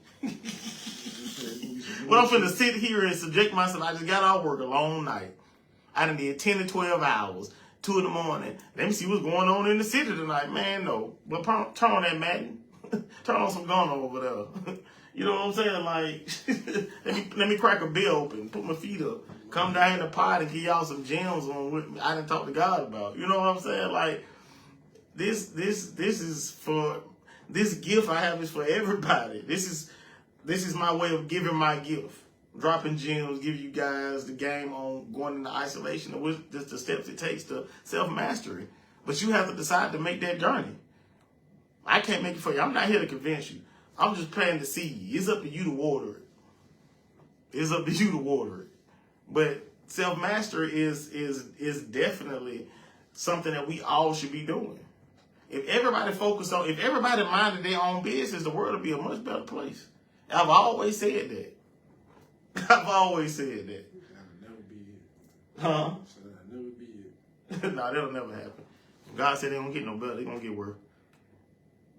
But I'm finna sit here and subject myself. I just got off work a long night. I done did 10 to 12 hours, 2 in the morning. Let me see what's going on in the city tonight. Man, no. But turn on that Madden. Turn on some gun over there. You know what I'm saying? Like, let me crack a beer open, put my feet up, come down in the pod and give y'all some gems on what I didn't talk to God about. You know what I'm saying? Like, this is for, this gift I have is for everybody. This is my way of giving my gift. Dropping gems, give you guys the game on going into isolation and with just the steps it takes to self-mastery. But you have to decide to make that journey. I can't make it for you. I'm not here to convince you. I'm just planting the seed. It's up to you to water it. It's up to you to water it. But self-mastery is definitely something that we all should be doing. If everybody if everybody minded their own business, the world would be a much better place. I've always said that. I've always said that. That'll never be it. Huh? So that'll never be it. No, that'll never happen. God said they don't get no better. They're going to get worse.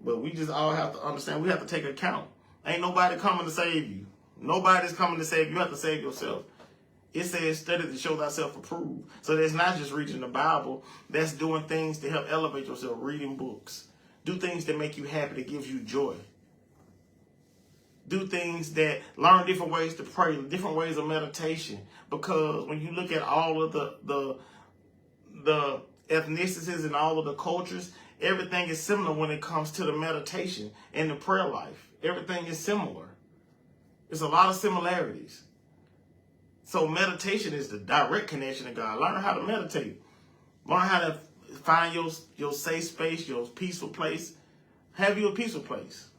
But we just all have to understand, we have to take account. Ain't nobody coming to save you. Nobody's coming to save you. You have to save yourself. It says study to show thyself approved. So that's not just reading the Bible. That's doing things to help elevate yourself. Reading books. Do things that make you happy, that gives you joy. Do things that learn different ways to pray, different ways of meditation. Because when you look at all of the ethnicities and all of the cultures, everything is similar when it comes to the meditation and the prayer life. Everything is similar. There's a lot of similarities. So meditation is the direct connection to God. Learn how to meditate. Learn how to find your safe space, your peaceful place. Have you a peaceful place.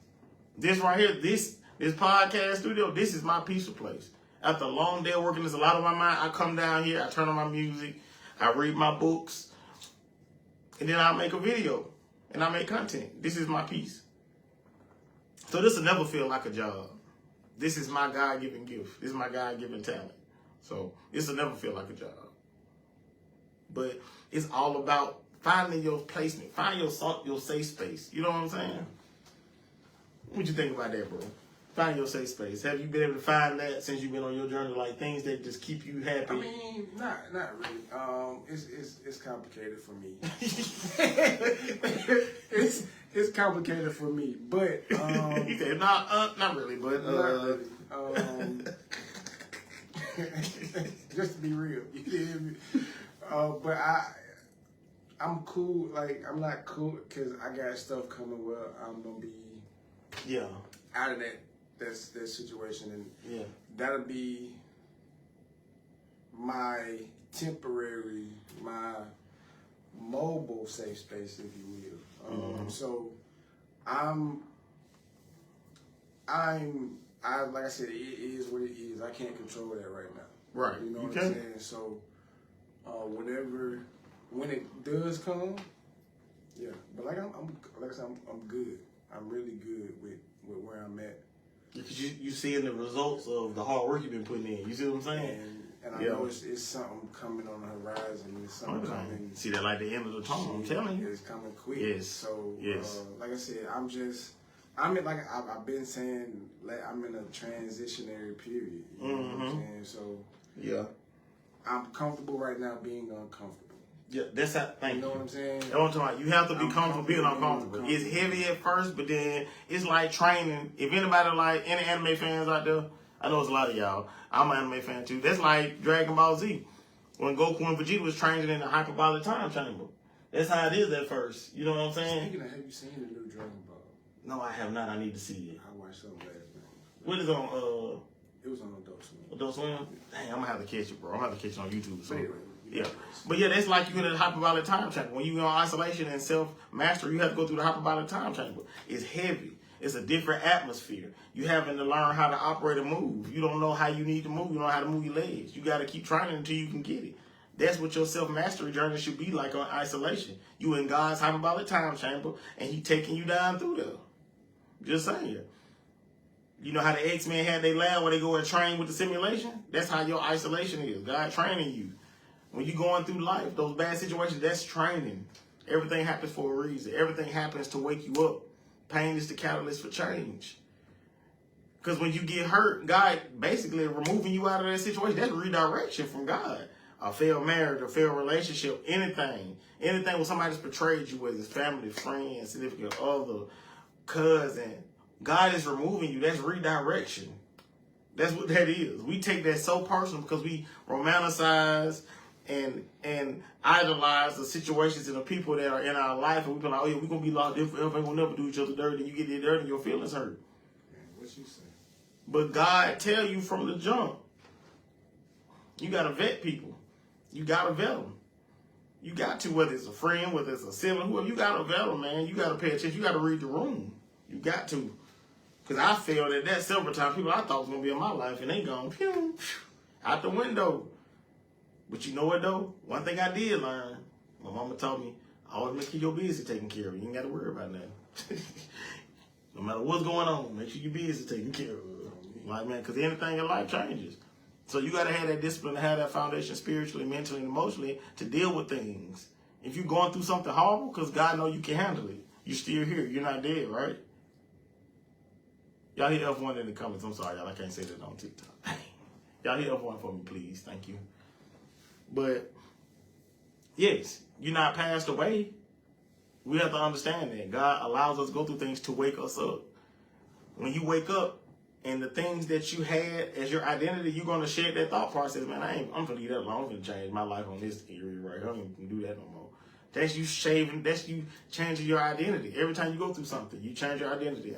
This right here, this podcast studio, this is my peaceful place. After a long day of working, there's a lot on my mind. I come down here, I turn on my music, I read my books, and then I make a video and I make content. This is my peace. So this will never feel like a job. This is my God-given gift. This is my God-given talent. So this will never feel like a job. But it's all about finding your placement. Find your safe space. You know what I'm saying? What you think about that, bro? Find your safe space. Have you been able to find that since you've been on your journey? Like things that just keep you happy? I mean, not really. It's complicated for me. it's complicated for me, but He said, not really, but not really. Just to be real, you hear me? But I'm cool. Like I'm not cool because I got stuff coming where I'm gonna be out of that situation, and that'll be my temporary, my mobile safe space, if you will. So like I said, it is what it is. I can't control that right now. Right. You know what I'm saying? So when it does come, But like I said, I'm good. I'm really good with where I'm at. Because you seeing the results of the hard work you've been putting in. You see what I'm saying? And I know it's something coming on the horizon. It's something coming. See that like the end of the tunnel. I'm telling you, it's coming quick. Yes. So like I said, I've been saying, like, I'm in a transitionary period. You know what I'm saying? So I'm comfortable right now being uncomfortable. Yeah, that's that thing. You know what I'm saying? That's what I'm talking about. You have to be comfortable being uncomfortable. It's heavy at first, but then it's like training. If anybody like any anime fans out there, I know it's a lot of y'all. I'm an anime fan too. That's like Dragon Ball Z. When Goku and Vegeta was training in the hyperbolic time chamber. That's how it is at first. You know what I'm saying? Speaking of, have you seen the new Dragon Ball? No, I have not. I need to see it. I watched something last night. What is on? It was on Adult Swim. Adult Swim? Dang, I'm gonna have to catch it, bro. I'm gonna have to catch it on YouTube. So. But anyway, But that's like you in a hyperbolic time chamber. When you're in isolation and self-mastery, you have to go through the hyperbolic time chamber. It's heavy. It's a different atmosphere. You having to learn how to operate and move. You don't know how you need to move. You don't know how to move your legs. You got to keep trying until you can get it. That's what your self-mastery journey should be like on isolation. You in God's hyperbolic time chamber, and He taking you down through there. Just saying. You know how the X-Men had their lab where they go and train with the simulation? That's how your isolation is. God training you. When you're going through life, those bad situations, that's training. Everything happens for a reason. Everything happens to wake you up. Pain is the catalyst for change. Because when you get hurt, God basically removing you out of that situation, that's redirection from God. A failed marriage, a failed relationship, anything. Anything where somebody's betrayed you, whether it's family, friend, significant other, cousin. God is removing you. That's redirection. That's what that is. We take that so personal because we romanticize and idolize the situations and the people that are in our life, and we be like, oh yeah, we're gonna be locked in forever, ain't gonna never do each other dirty, and you get it dirty and your feelings hurt. What you say? But God tell you from the jump, you gotta vet people. You gotta vet them. You got to, whether it's a friend, whether it's a sibling, whoever, you gotta vet them, man. You gotta pay attention. You gotta read the room. You got to. Because I failed at that several times. People I thought was going to be in my life, and they gone, pew, out the window. But you know what, though? One thing I did learn, my mama told me, always make sure your business taken care of. You ain't got to worry about nothing. No matter what's going on, make sure your business taken care of. Like, man, because anything in life changes. So you got to have that discipline, to have that foundation spiritually, mentally, and emotionally to deal with things. If you're going through something horrible, because God knows you can handle it, you're still here. You're not dead, right? Y'all hit F1 in the comments. I'm sorry, y'all. I can't say that on TikTok. Y'all hit F1 for me, please. Thank you. But, yes, you're not passed away. We have to understand that. God allows us to go through things to wake us up. When you wake up and the things that you had as your identity, you're going to shed that thought process. Man, I'm going to leave that alone. I'm going to change my life on this area right here. I don't even do that no more. That's you shaving. That's you changing your identity. Every time you go through something, you change your identity.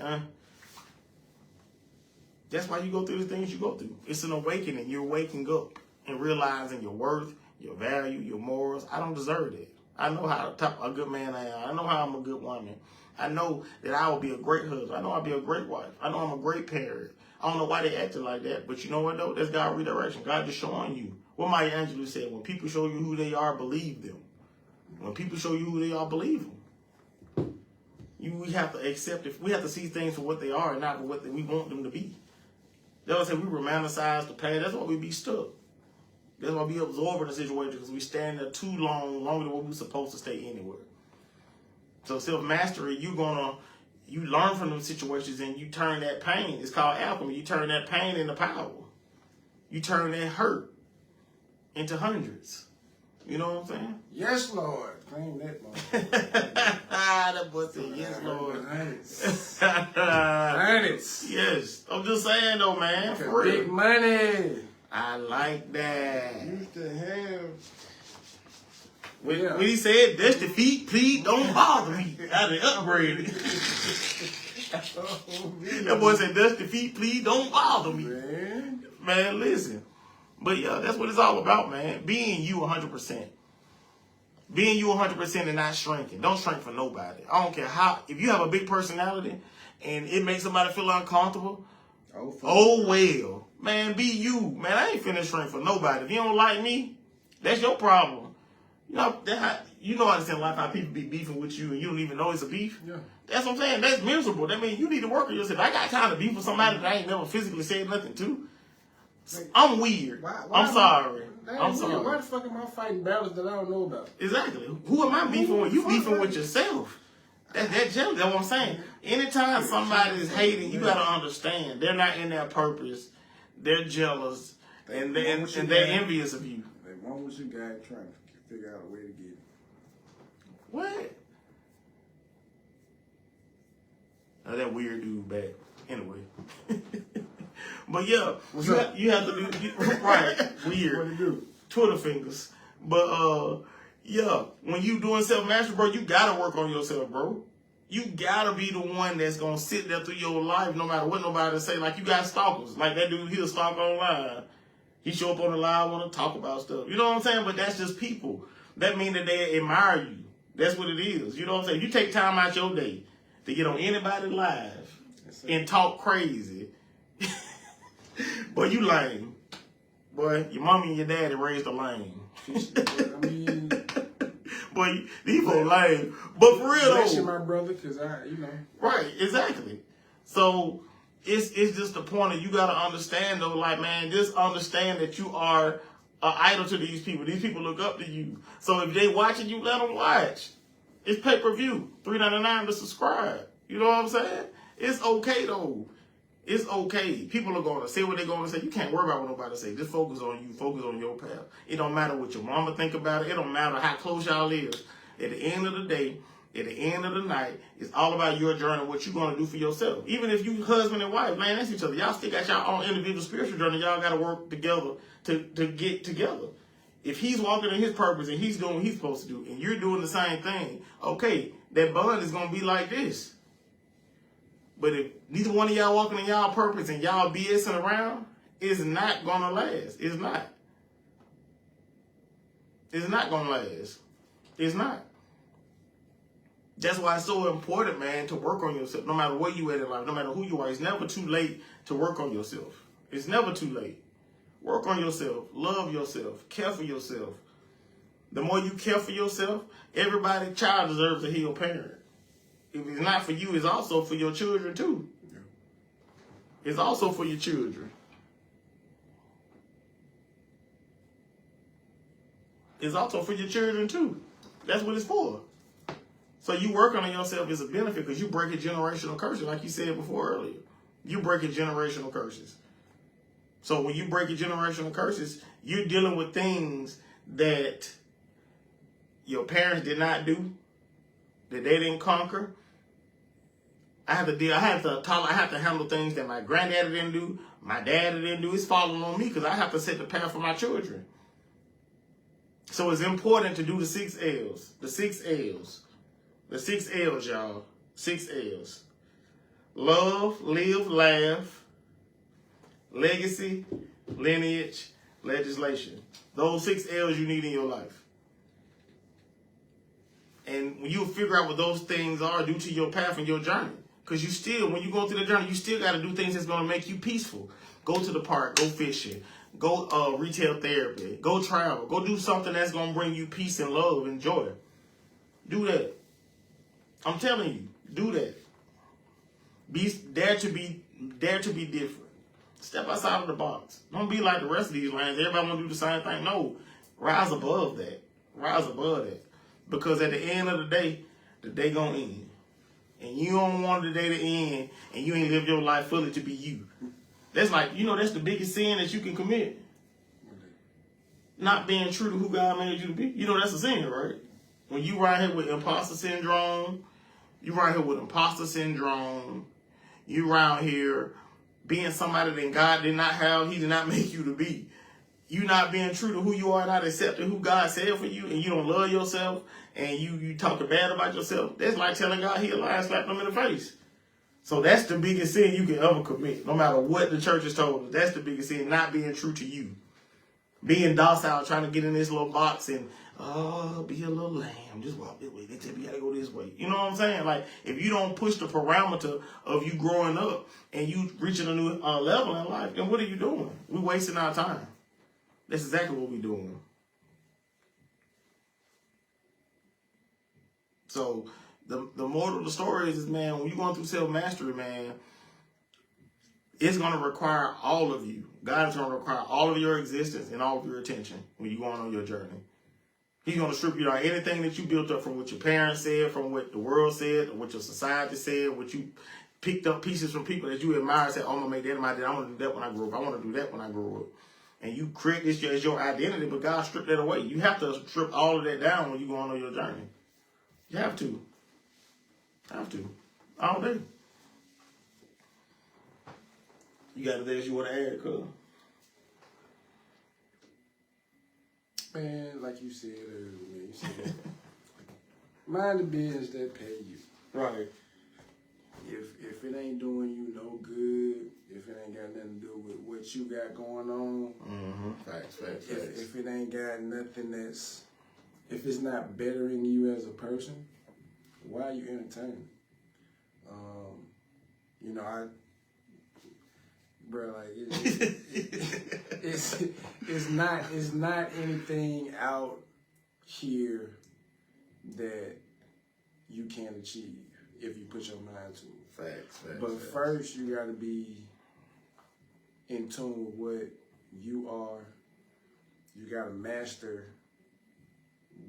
That's why you go through the things you go through. It's an awakening. You're waking up and realizing your worth, your value, your morals. I don't deserve it. I know how a good man I am. I know how I'm a good woman. I know that I will be a great husband. I know I'll be a great wife. I know I'm a great parent. I don't know why they acting like that, but you know what, though? That's God redirection. God just showing you. What Maya Angelou said, when people show you who they are, believe them. When people show you who they are, believe them. We have to accept it. We have to see things for what they are and not for what we want them to be. That's why I say we romanticize the past. That's why we be stuck. That's why we absorb the situation, because we stand there too long, longer than what we're supposed to stay anywhere. So self-mastery, you learn from those situations and you turn that pain. It's called alchemy. You turn that pain into power. You turn that hurt into hundreds. You know what I'm saying? Yes, Lord. Claim that, Lord. That boy said, yes, Lord. Hundreds. Yes. I'm just saying, though, man. For real. Big money. I like that. Used to have. When he said, dust your feet, please don't bother me. I done upgraded. That boy said, dust your feet, please don't bother me. Man, listen. But yeah, that's what it's all about, man. Being you 100%. Being you 100% and not shrinking. Don't shrink for nobody. I don't care how. If you have a big personality and it makes somebody feel uncomfortable, oh well. Man, be you. Man, I ain't finna shrink for nobody. If you don't like me, that's your problem. You know, I understand life how people be beefing with you and you don't even know it's a beef. Yeah. That's what I'm saying. That's miserable. That means you need to work on yourself. I got time to beef with somebody that I ain't never physically said nothing to. I'm weird. I'm sorry. I'm sorry. Why the fuck am I fighting battles that I don't know about? Exactly. Who am I beefing with? You beefing with yourself. That's jealous. That's what I'm saying. Anytime somebody is hating, you gotta understand they're not in their purpose. They're jealous and they're envious of you. They want what you got, trying to figure out a way to get it. What? Oh, that weird dude back. Anyway. But yeah, you have to do right. Weird. What do you do? Twitter fingers. But yeah, when you doing self-mastery, bro, you gotta work on yourself, bro. You gotta be the one that's gonna sit there through your life, no matter what nobody say. Like you got stalkers, like that dude. He'll stalk online. He show up on the live, want to talk about stuff. You know what I'm saying? But that's just people. That mean that they admire you. That's what it is. You know what I'm saying? You take time out your day to get on anybody's live and talk crazy. Boy, you lame. Boy, your mommy and your daddy raised a lame. I mean, boy, these folks lame. But for real bless though, you, my brother, because you know. Right, exactly. So it's just the point of you got to understand though, like, man, just understand that you are an idol to these people. These people look up to you. So if they watching you, let them watch. It's pay-per-view, $3.99 to subscribe. You know what I'm saying? It's okay though. It's okay. People are going to say what they're going to say. You can't worry about what nobody say. Just focus on you. Focus on your path. It don't matter what your mama think about it. It don't matter how close y'all live. At the end of the day, at the end of the night, it's all about your journey, what you're going to do for yourself. Even if you husband and wife, man, that's each other. Y'all still got y'all own individual spiritual journey. Y'all got to work together to get together. If he's walking in his purpose and he's doing what he's supposed to do, and you're doing the same thing, okay, that bond is going to be like this. But if neither one of y'all walking in y'all purpose and y'all BSing around, it's not going to last. It's not. It's not going to last. It's not. That's why it's so important, man, to work on yourself. No matter where you at in life, no matter who you are, it's never too late to work on yourself. It's never too late. Work on yourself. Love yourself. Care for yourself. The more you care for yourself, every child deserves a healed parent. If it's not for you, it's also for your children too. Yeah. It's also for your children. It's also for your children too. That's what it's for. So you working on yourself is a benefit because you breaking generational curses, like you said before earlier. You breaking generational curses. So when you break your generational curses, you're dealing with things that your parents did not do, that they didn't conquer. I have to handle things that my granddaddy didn't do, my daddy didn't do. It's falling on me because I have to set the path for my children. So it's important to do the 6 L's. The 6 L's. The 6 L's, y'all. 6 L's. Love, live, laugh, legacy, lineage, legislation. Those 6 L's you need in your life. And when you figure out what those things are due to your path and your journey, because you still, when you go through the journey, you still got to do things that's going to make you peaceful. Go to the park, go fishing, go retail therapy, go travel, go do something that's going to bring you peace and love and joy. Do that. I'm telling you, do that. Dare to be different. Step outside of the box. Don't be like the rest of these lanes. Everybody want to do the same thing. No, rise above that. Rise above that. Because at the end of the day gonna end. And you don't want the day to end and you ain't lived your life fully to be you. That's like, that's the biggest sin that you can commit. Not being true to who God made you to be. That's a sin, right? When you right here with imposter syndrome, you around here being somebody that God did not have, he did not make you to be. You not being true to who you are, not accepting who God said for you, and you don't love yourself, and you talking bad about yourself. That's like telling God he a liar and slapping him in the face. So that's the biggest sin you can ever commit, no matter what the church has told us. That's the biggest sin, not being true to you. Being docile, trying to get in this little box and, be a little lamb. Just walk this way. They tell me you gotta go this way. You know what I'm saying? Like, if you don't push the parameter of you growing up and you reaching a new level in life, then what are you doing? We're wasting our time. That's exactly what we're doing. So the moral of the story is, man, when you're going through self-mastery, man, it's going to require all of you. God is going to require all of your existence and all of your attention when you're going on your journey. He's going to strip you down anything that you built up from what your parents said, from what the world said, or what your society said, what you picked up pieces from people that you admire, said, oh, I'm going to make that my dad. I want to do that when I grow up. I want to do that when I grow up. And you create this as your identity, but God stripped that away. You have to strip all of that down when you're going on your journey. You have to. All day. You got anything else you want to add, cuz? Man, like you said earlier, mind the business that pay you. Right. If it ain't doing you no good, if it ain't got nothing to do with what you got going on, Facts. If it ain't got nothing if it's not bettering you as a person, why are you entertaining? It's not anything out here that you can't achieve. if you put your mind to it. Facts. But first, you got to be in tune with what you are. You got to master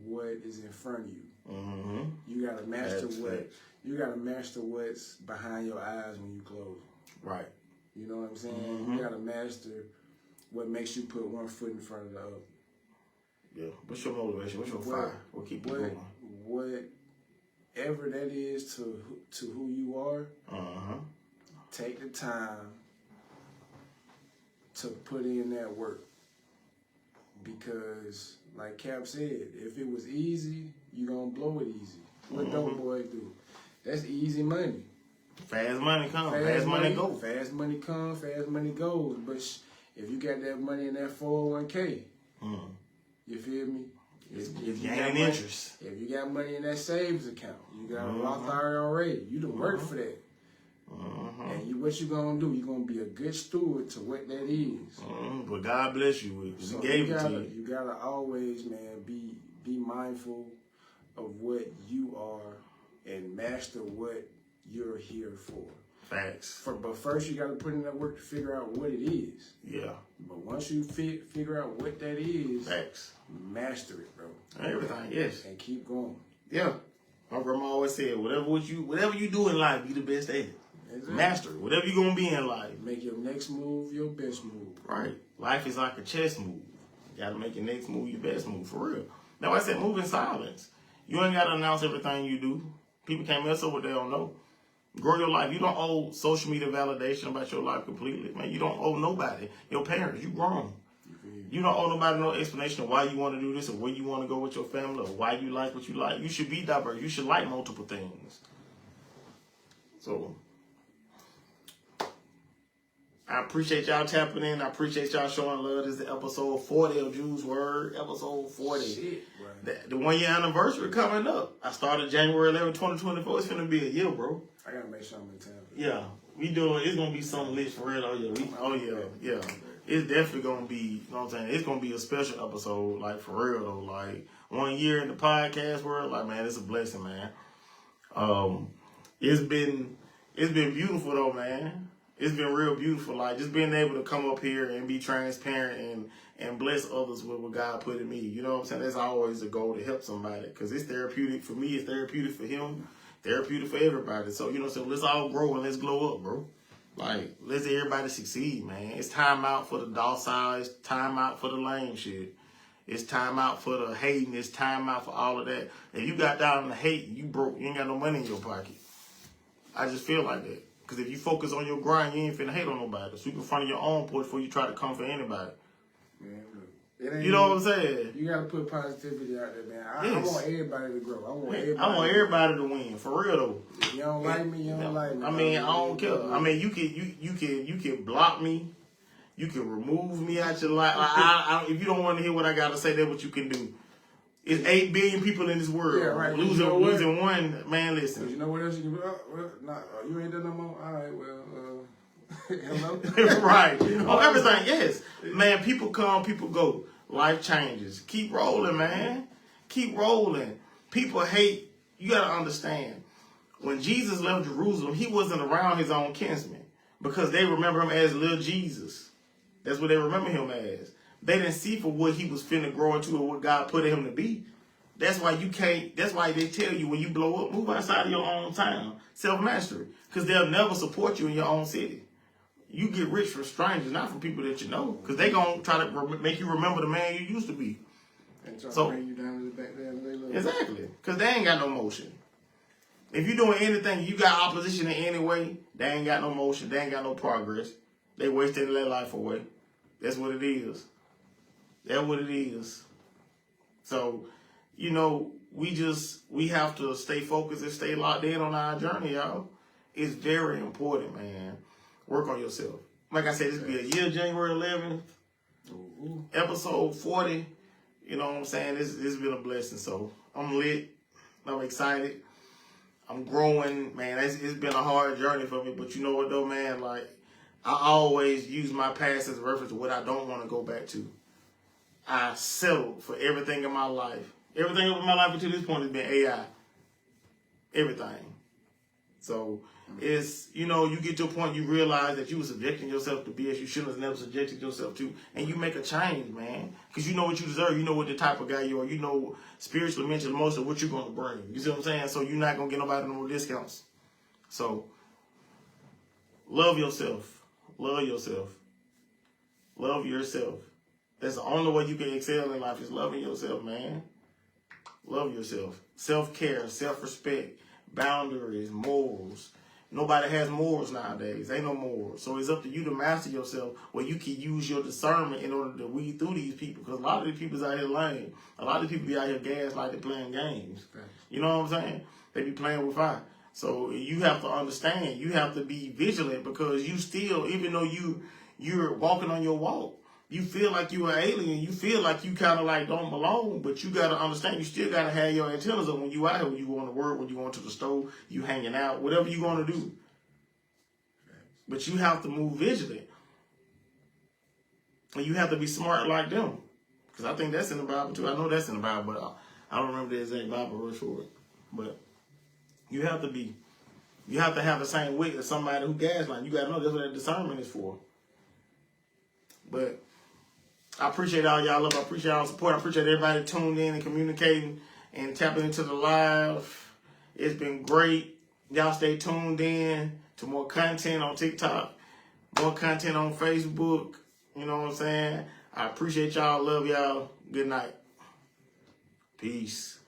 what is in front of you. Mm-hmm. You got to master Facts. You got to master what's behind your eyes when you close. Right. You know what I'm saying? Mm-hmm. You got to master what makes you put one foot in front of the other. Yeah. What's your motivation? What's your fire? What keep you going? Whatever that is to who you are, take the time to put in that work. Because, like Cap said, if it was easy, you gonna blow it easy. What dope boys do? That's easy money. Fast money come, fast money go. Fast money come, fast money goes. But if you got that money in that 401k, you feel me? It's gaining interest. If you got money in that savings account, you got a Roth IRA, you done work for that. And what you gonna do? You gonna be a good steward to what that is. But God bless you with. So He gave it to you. You gotta always, man, be mindful of what you are and master what you're here for. Facts. But first, you gotta put in that work to figure out what it is. Yeah. But once you figure out what that is, Facts. master it, bro. Everything, yes. And keep going. Yeah. My grandma always said, whatever you do in life, be the best at it. Exactly. Master it. Whatever you're gonna be in life. Make your next move your best move. Right. Life is like a chess move. You gotta make your next move your best move, for real. That's why I said move in silence. You ain't gotta announce everything you do. People can't mess up what they don't know. Grow your life. You don't owe social media validation about your life completely, man. You don't owe nobody. Your parents, you grown. You don't owe nobody no explanation of why you want to do this or where you want to go with your family or why you like what you like. You should be diverse. You should like multiple things. So, I appreciate y'all tapping in. I appreciate y'all showing love. This is episode 40 of Juice Word. Episode 40. Shit, the 1 year anniversary coming up. I started January 11, 2024. It's finna be a year, bro. I gotta make sure I'm in town. Yeah. We doing, it's gonna be something lit for real. Yeah. It's definitely gonna be, you know what I'm saying? It's gonna be a special episode, like for real though. Like 1 year in the podcast world, like man, it's a blessing, man. It's been beautiful though, man. It's been real beautiful. Like just being able to come up here and be transparent and bless others with what God put in me. You know what I'm saying? That's always the goal, to help somebody. Cause it's therapeutic for me, it's therapeutic for him, therapeutic for everybody. So, you know, so let's all grow and let's glow up, bro. Like, let's everybody succeed, man. It's time out for the docile. It's time out for the lame shit. It's time out for the hating. It's time out for all of that. If you got down in the hate, you broke. You ain't got no money in your pocket. I just feel like that. Because if you focus on your grind, you ain't finna hate on nobody. Sweep in front of your own porch before you try to come for anybody. Man, look, you know what I'm saying? You gotta put positivity out there, man. I want everybody to grow. I want everybody to win, for real though. If you don't like me, you don't like me. I mean, I don't care. I mean, you can block me. You can remove me out your life. If you don't want to hear what I gotta say, that's what you can do. It's 8 billion people in this world. Yeah, right. Losing one, man, listen. But you know what else you can do? You ain't done no more? All right, well, hello? Right. Everything, yes. Man, people come, people go. Life changes. Keep rolling, man. Keep rolling. People hate. You got to understand. When Jesus left Jerusalem, he wasn't around his own kinsmen because they remember him as little Jesus. That's what they remember him as. They didn't see for what he was finna grow into or what God put him to be. That's why you can't, that's why they tell you when you blow up, move outside of your own town. Self-mastery. Because they'll never support you in your own city. You get rich from strangers, not from people that you know. Because they going to try to make you remember the man you used to be. And try to bring you down to the back there and they look. Exactly. Because they ain't got no motion. If you're doing anything, you got opposition in any way, they ain't got no motion. They ain't got no progress. They wasting their life away. That's what it is. That's what it is. So, you know, we have to stay focused and stay locked in on our journey, y'all. It's very important, man. Work on yourself. Like I said, this will be a year, January 11th, episode 40. You know what I'm saying? This has been a blessing. So I'm lit. I'm excited. I'm growing, man. It's been a hard journey for me. But you know what, though, man? Like, I always use my past as a reference to what I don't want to go back to. I settled for everything in my life. Everything in my life until this point has been AI. Everything. So it's, you know, you get to a point you realize that you were subjecting yourself to BS you shouldn't have never subjected yourself to, and you make a change, man. Because you know what you deserve. You know what the type of guy you are. You know spiritually, mentally, emotionally, what you're going to bring. You see what I'm saying? So you're not going to get nobody no more discounts. So love yourself. Love yourself. Love yourself. That's the only way you can excel in life is loving yourself, man. Love yourself. Self-care, self-respect, boundaries, morals. Nobody has morals nowadays. Ain't no morals. So it's up to you to master yourself where you can use your discernment in order to weed through these people. Because a lot of these people is out here lame. A lot of people be out here gaslighting, playing games. You know what I'm saying? They be playing with fire. So you have to understand. You have to be vigilant because you still, even though you're walking on your walk, you feel like you're an alien. You feel like you kind of like don't belong, but you got to understand you still got to have your antennas up when you out here, when you going to work, when you going to the store, you hanging out, whatever you going to do. But you have to move vigilant. And you have to be smart like them. Because I think that's in the Bible too. I know that's in the Bible, but I don't remember the exact Bible verse for it. But you have to have the same wit as somebody who gaslights. You got to know that's what that discernment is for. But I appreciate all y'all love. I appreciate all support. I appreciate everybody tuned in and communicating and tapping into the live. It's been great. Y'all stay tuned in to more content on TikTok, more content on Facebook. You know what I'm saying? I appreciate y'all. Love y'all. Good night. Peace.